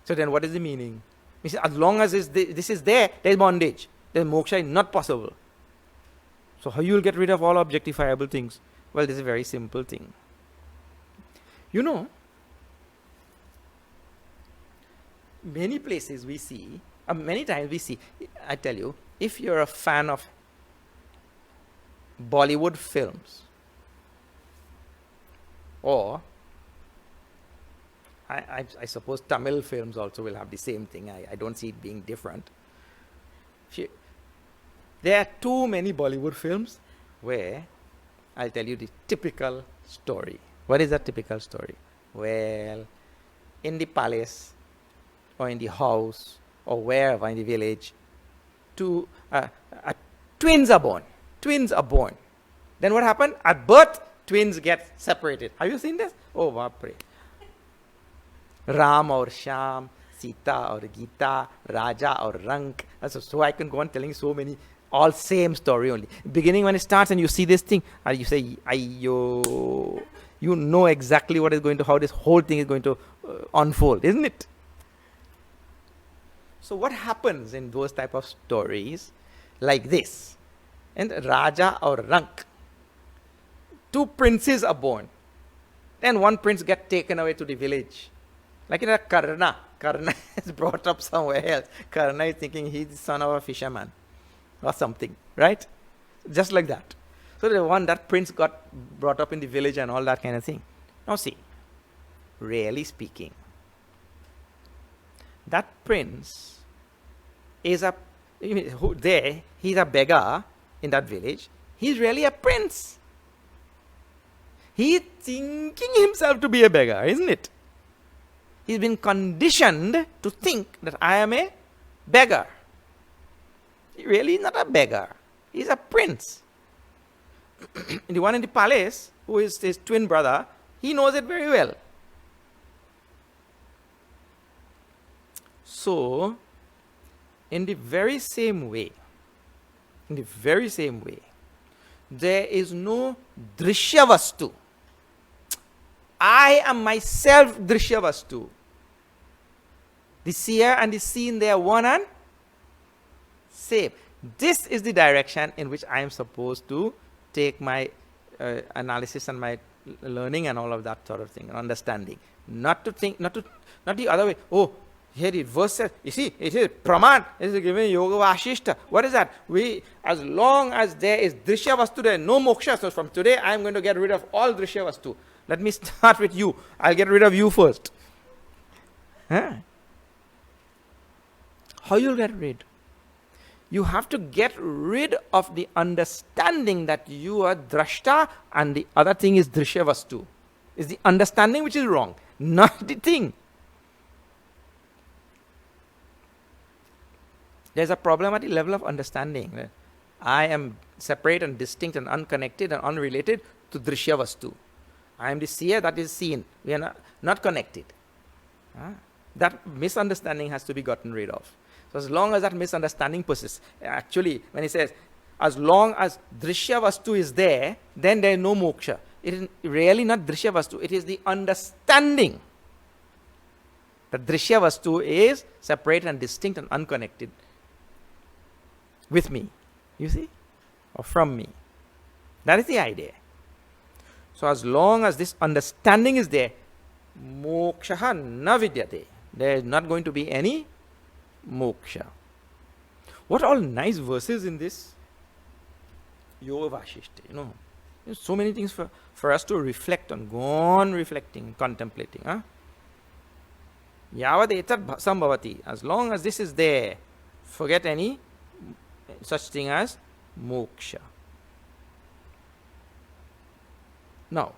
So then what is the meaning? As long as this is there, there is bondage. Then moksha is not possible. So how you will get rid of all objectifiable things? Well, this is a very simple thing. You know, many places we see, many times we see, I tell you, if you're a fan of Bollywood films, or I suppose Tamil films also will have the same thing. I don't see it being different. There are too many Bollywood films where I'll tell you the typical story. What is that typical story? Well, in the palace or in the house or wherever in the village, twins are born. Twins are born. Then what happened? At birth, twins get separated. Have you seen this? Oh, Vapre. Ram or Sham, Sita or Gita, Raja or Rank, So I can go on telling so many, all same story only. Beginning when it starts and you see this thing, and you say, Ayyo, you know exactly what is going to, how this whole thing is going to unfold, isn't it? So what happens in those type of stories like this? And Raja or Rank, two princes are born. Then one prince gets taken away to the village. Like in a Karna. Karna is brought up somewhere else. Karna is thinking he's the son of a fisherman or something, right? Just like that. So that prince got brought up in the village and all that kind of thing. Now see, really speaking, that prince is he's a beggar in that village. He's really a prince. He's thinking himself to be a beggar, isn't it? He's been conditioned to think that I am a beggar. He really is not a beggar. He's a prince. The one in the palace, who is his twin brother, he knows it very well. So, in the very same way, there is no drishya vastu. I am myself drishya vastu. The seer and the seen, they are one and same. This is the direction in which I am supposed to take my analysis and my learning and all of that sort of thing, and understanding. Not the other way. Oh, here the verse says, you see, it is Praman, it is given Yoga VAASISHTHA. What is that? As long as there is drishya vastu, there is no moksha. So from today, I am going to get rid of all drishya vastu. Let me start with you. I'll get rid of you first. Huh? How you'll get rid? You have to get rid of the understanding that you are drashta and the other thing is drishya vastu. It's the understanding which is wrong, not the thing. There's a problem at the level of understanding. I am separate and distinct and unconnected and unrelated to drishya vastu. I am the seer that is seen. We are not connected. That misunderstanding has to be gotten rid of. So as long as that misunderstanding persists, actually when he says, as long as drishya vastu is there, then there is no moksha. It is really not drishya vastu, it is the understanding that drishya vastu is separate and distinct and unconnected with me, you see, or from me. That is the idea. So as long as this understanding is there, moksha na vidyate, there is not going to be any moksha. What all nice verses in this Yoga VAASISHTHA, you know. There's so many things for us to reflect on, go on reflecting, contemplating. Yavad etat sambhavati, as long as this is there, forget any such thing as moksha. Now,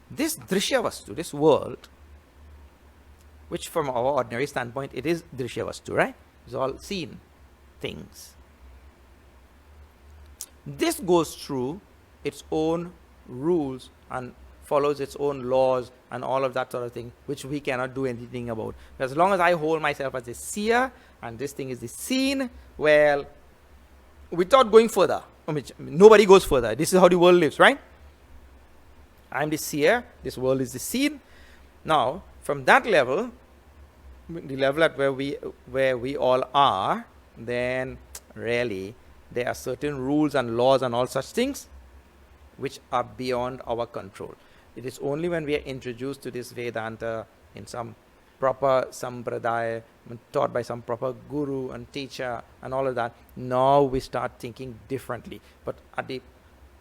this drishya vastu, this world, which from our ordinary standpoint, it is drishya vastu, right? It's all seen things. This goes through its own rules and follows its own laws and all of that sort of thing, which we cannot do anything about. As long as I hold myself as a seer and this thing is the seen, well, without going further, nobody goes further. This is how the world lives, right? I am the seer, this world is the seen. Now, from that level, the level at where we all are, then really there are certain rules and laws and all such things which are beyond our control. It is only when we are introduced to this Vedanta in some proper sampradaya, taught by some proper guru and teacher and all of that, now we start thinking differently. But at the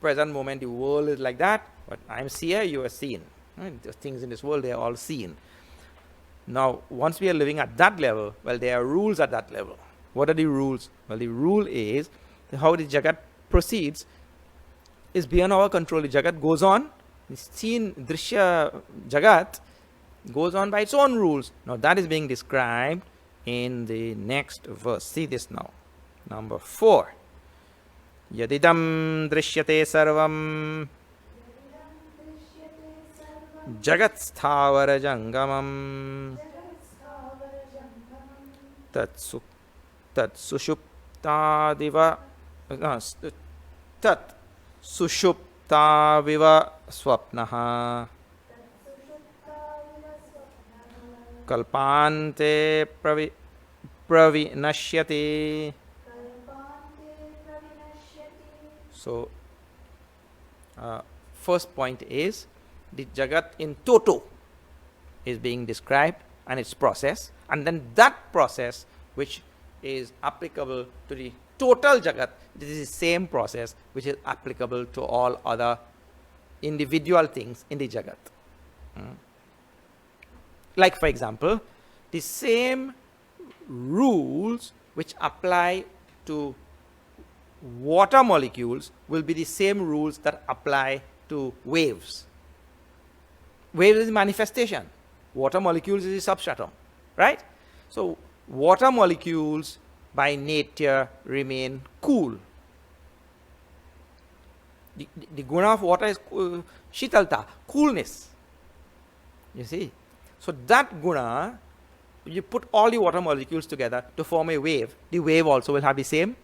present moment, the world is like that, but I am seer, you are seen. The things in this world, they are all seen. Now, once we are living at that level, well, there are rules at that level. What are the rules? Well, the rule is how the Jagat proceeds is beyond our control. The Jagat goes on, the seen drishya Jagat goes on by its own rules. Now, that is being described in the next verse. See this now. Number 4. Yadidam drishyate sarvam Jagat sthavara jangamam tat sushuptadiva tat sushuptaviva swapnaha kalpante pravinashyati. So first point is the Jagat in toto is being described and its process, and then that process which is applicable to the total Jagat, this is the same process which is applicable to all other individual things in the Jagat. Like for example, the same rules which apply to water molecules will be the same rules that apply to waves. Waves is manifestation. Water molecules is the substratum, right? So water molecules by nature remain cool. The guna of water is shitalta, coolness. You see? So that guna, you put all the water molecules together to form a wave. The wave also will have the same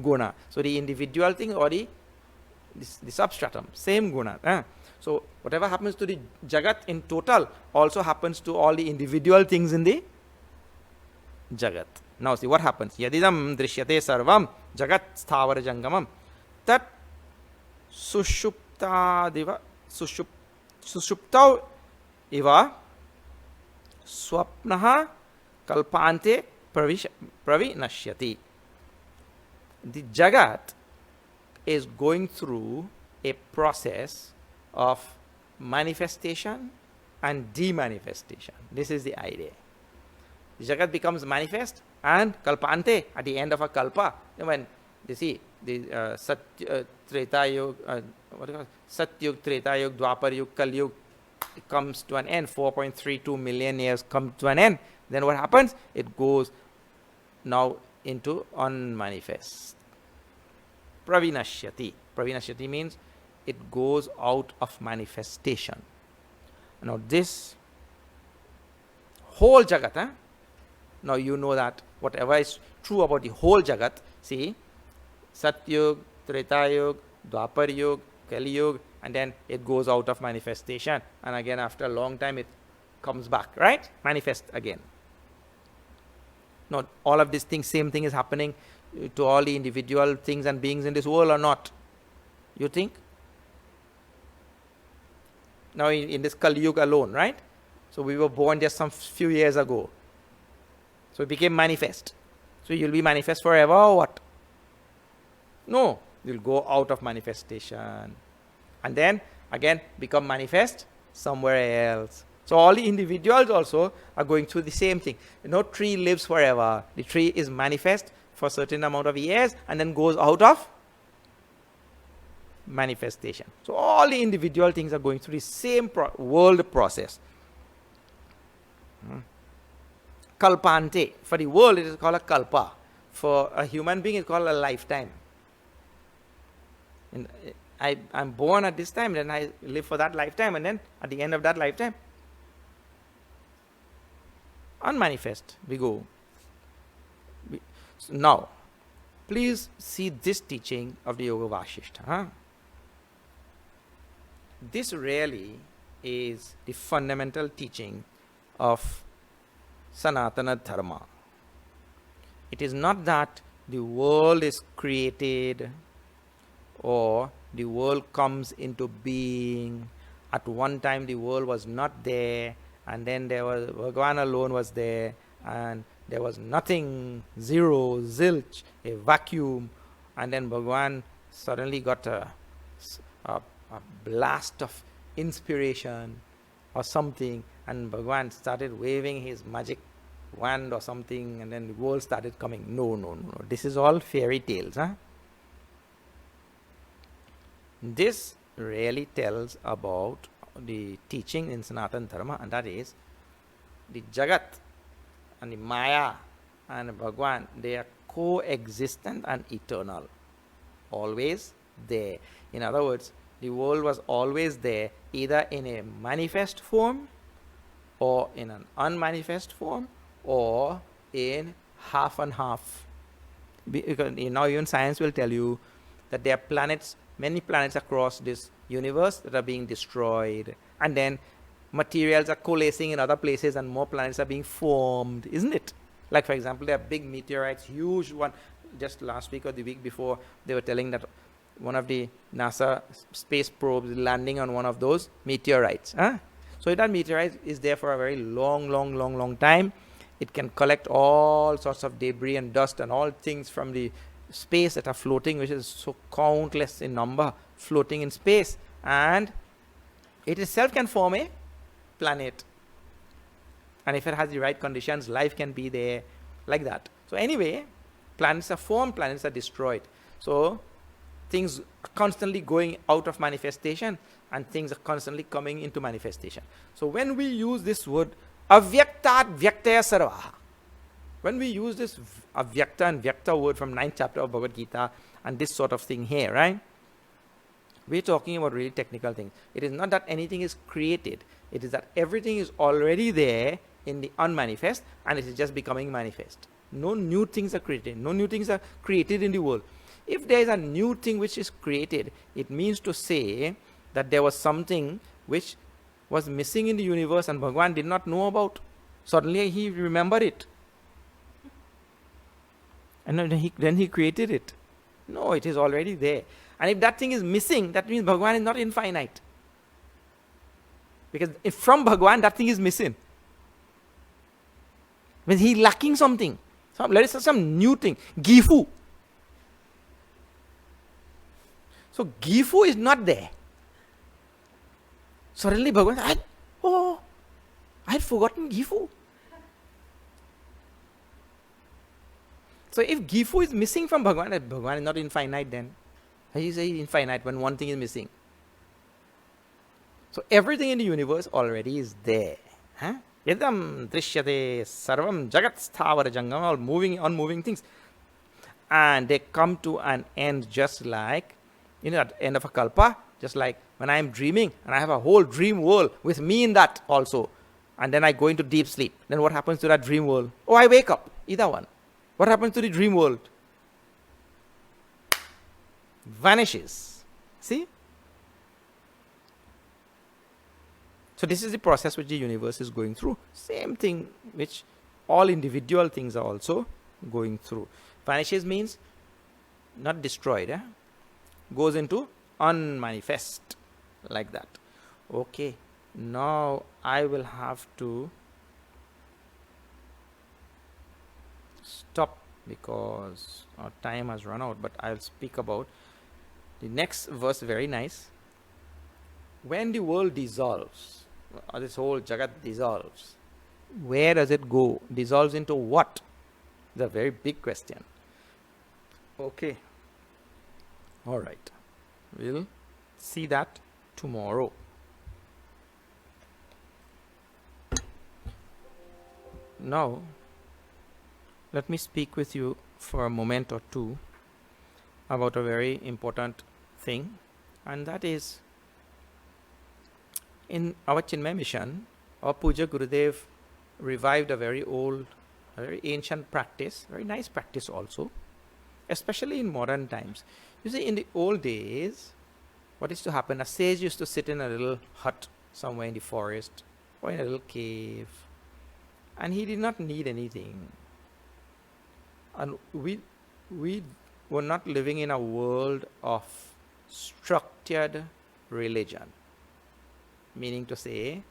guna. So the individual thing or the substratum, same guna. So whatever happens to the Jagat in total also happens to all the individual things in the Jagat. Now see what happens. Yadidam drishyate sarvam Jagat sthavara jangamam tat sushuptadiva sushuptav iva swapnaha kalpante pravinashyati. The Jagat is going through a process of manifestation and demanifestation. This is the idea. The Jagat becomes manifest and kalpante at the end of a kalpa. When you see the Treta Yuga, Satyug, Treta Yuga, Dwapar Yuga, Kali Yuga comes to an end. 4.32 million years come to an end. Then what happens? It goes now into unmanifest. Pravinashyati. Pravinashyati means it goes out of manifestation. Now this whole Jagat, now you know that whatever is true about the whole Jagat, see, Satyug, Treta Yuga, Dwapar Yuga, Kali Yuga, and then it goes out of manifestation, and again after a long time it comes back, right? Manifest again. Now all of these things, same thing is happening to all the individual things and beings in this world or not? You think? Now in this Kali Yuga alone, right? So we were born just some few years ago. So it became manifest. So you'll be manifest forever or what? No, you'll go out of manifestation. And then again become manifest somewhere else. So all the individuals also are going through the same thing. No tree lives forever. The tree is manifest for a certain amount of years and then goes out of manifestation. So all the individual things are going through the same world process. Kalpante. For the world it is called a kalpa. For a human being it is called a lifetime. And I'm born at this time, then I live for that lifetime, and then at the end of that lifetime, unmanifest we go. So now, please see this teaching of the Yoga VAASISHTHA. This really is the fundamental teaching of Sanatana Dharma. It is not that the world is created or the world comes into being. At one time the world was not there, and then there was Bhagavan alone was there, and there was nothing, zero, zilch, a vacuum, and then Bhagavan suddenly got a blast of inspiration or something, and Bhagavan started waving his magic wand or something, and then the world started coming. No. This is all fairy tales. This really tells about the teaching in Sanatana Dharma, and that is the Jagat and the Maya and Bhagavan, they are coexistent and eternal. Always there. In other words, the world was always there, either in a manifest form or in an unmanifest form or in half and half. Because now even science will tell you that there are planets, many planets across this universe that are being destroyed, and then materials are coalescing in other places and more planets are being formed, isn't it? Like for example, there are big meteorites, huge one. Just last week or the week before, they were telling that one of the NASA space probes is landing on one of those meteorites. So that meteorite is there for a very long time. It can collect all sorts of debris and dust and all things from the space that are floating, which is so countless in number, floating in space, and it itself can form a planet. And if it has the right conditions, life can be there, like that. So anyway, planets are formed, planets are destroyed. So things are constantly going out of manifestation, and things are constantly coming into manifestation. So when we use this word avyaktat vyaktaya sarvaha, when we use this avyakta and vyakta word from 9th chapter of Bhagavad Gita and this sort of thing here, right? We're talking about really technical things. It is not that anything is created. It is that everything is already there in the unmanifest and it is just becoming manifest. No new things are created. No new things are created in the world. If there is a new thing which is created, it means to say that there was something which was missing in the universe and Bhagavan did not know about. Suddenly he remembered it. And then he created it. No, it is already there. And if that thing is missing, that means Bhagavan is not infinite. Because if from Bhagavan that thing is missing, means he lacking something. Let us say some new thing. Gifu. So Gifu is not there. Suddenly Bhagavan said, I had forgotten Gifu. So if Gifu is missing from Bhagavan, Bhagavan is not infinite then. How do you say infinite when one thing is missing? So everything in the universe already is there. Yadam drishyate sarvam jagat sthavara jangam, all moving, unmoving things. And they come to an end just like, at the end of a kalpa, just like when I am dreaming and I have a whole dream world with me in that also. And then I go into deep sleep. Then what happens to that dream world? I wake up. Either one. What happens to the dream world? Vanishes. See? So this is the process which the universe is going through. Same thing which all individual things are also going through. Vanishes means not destroyed. Goes into unmanifest. Like that. Okay. Now I will have to stop because our time has run out, but I'll speak about the next verse. Very nice. When the world dissolves, this whole Jagat dissolves, where does it go? Dissolves into what? It's a very big question. Okay. All right. We'll see that tomorrow. Now, let me speak with you for a moment or two about a very important thing, and that is in our Chinmaya mission, our Puja Gurudev revived a very old, a very ancient practice, very nice practice also, especially in modern times. You see, in the old days, what used to happen, a sage used to sit in a little hut somewhere in the forest or in a little cave, and he did not need anything. And we were not living in a world of structured religion, meaning to say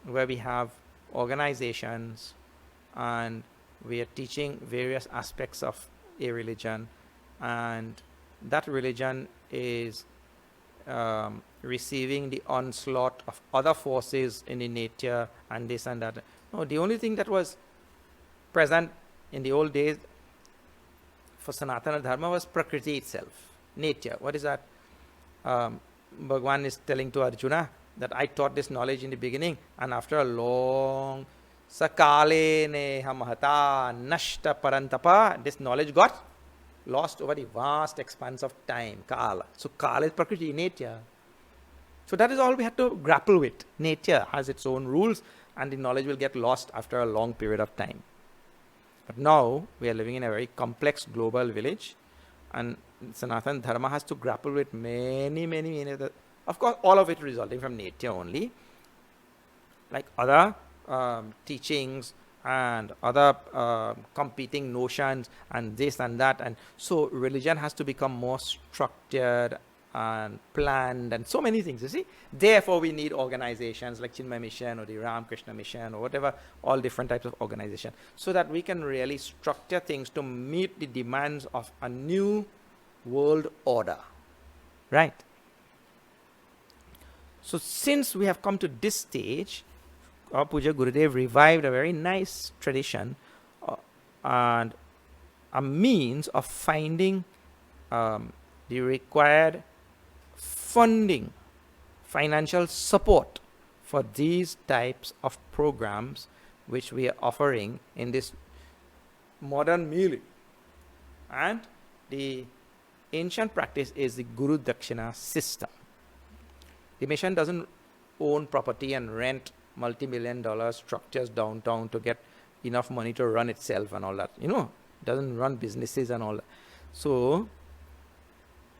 where we have organizations and we are teaching various aspects of a religion, and that religion is receiving the onslaught of other forces in the nature and this and that. No, the only thing that was present in the old days for Sanatana Dharma was Prakriti itself, nature. What is that? Bhagavan is telling to Arjuna that I taught this knowledge in the beginning, and after a long sakale neha mahata nashta parantapa, this knowledge got lost over the vast expanse of time, kala. So kala is Prakriti, nature. So that is all we had to grapple with. Nature has its own rules, and the knowledge will get lost after a long period of time. But now we are living in a very complex global village, and Sanatana Dharma has to grapple with many other, of course, all of it resulting from nature only, like other teachings and other competing notions and this and that, and so religion has to become more structured and planned and so many things, you see. Therefore we need organizations like Chinmaya Mission or the Ramakrishna Mission or whatever, all different types of organization, so that we can really structure things to meet the demands of a new world order, right? So since we have come to this stage, our Puja Gurudev revived a very nice tradition and a means of finding the required funding, financial support for these types of programs which we are offering in this modern melee. And the ancient practice is the Guru Dakshina system. The mission doesn't own property and rent multi-million-dollar structures downtown to get enough money to run itself and all that. You know, it doesn't run businesses and all that. So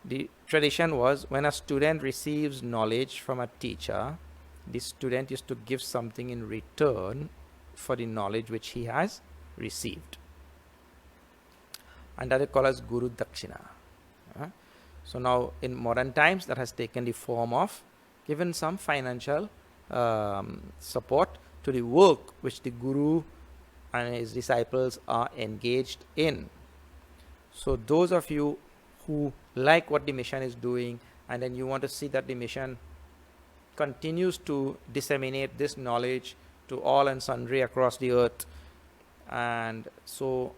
the tradition was, when a student receives knowledge from a teacher, the student used to give something in return for the knowledge which he has received. And that is called as Guru Dakshina. So now in modern times that has taken the form of given some financial support to the work which the Guru and his disciples are engaged in. So those of you who like what the mission is doing, and then you want to see that the mission continues to disseminate this knowledge to all and sundry across the earth, and so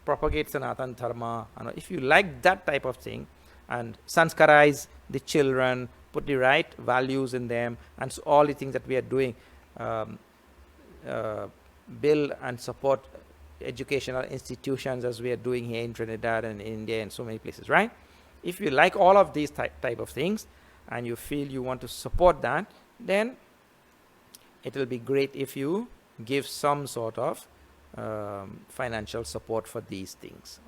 propagate Sanatana Dharma, and if you like that type of thing, and sanskarize the children, put the right values in them, and so all the things that we are doing, build and support educational institutions as we are doing here in Trinidad and India and so many places, right? If you like all of these type of things and you feel you want to support that, then it will be great if you give some sort of financial support for these things.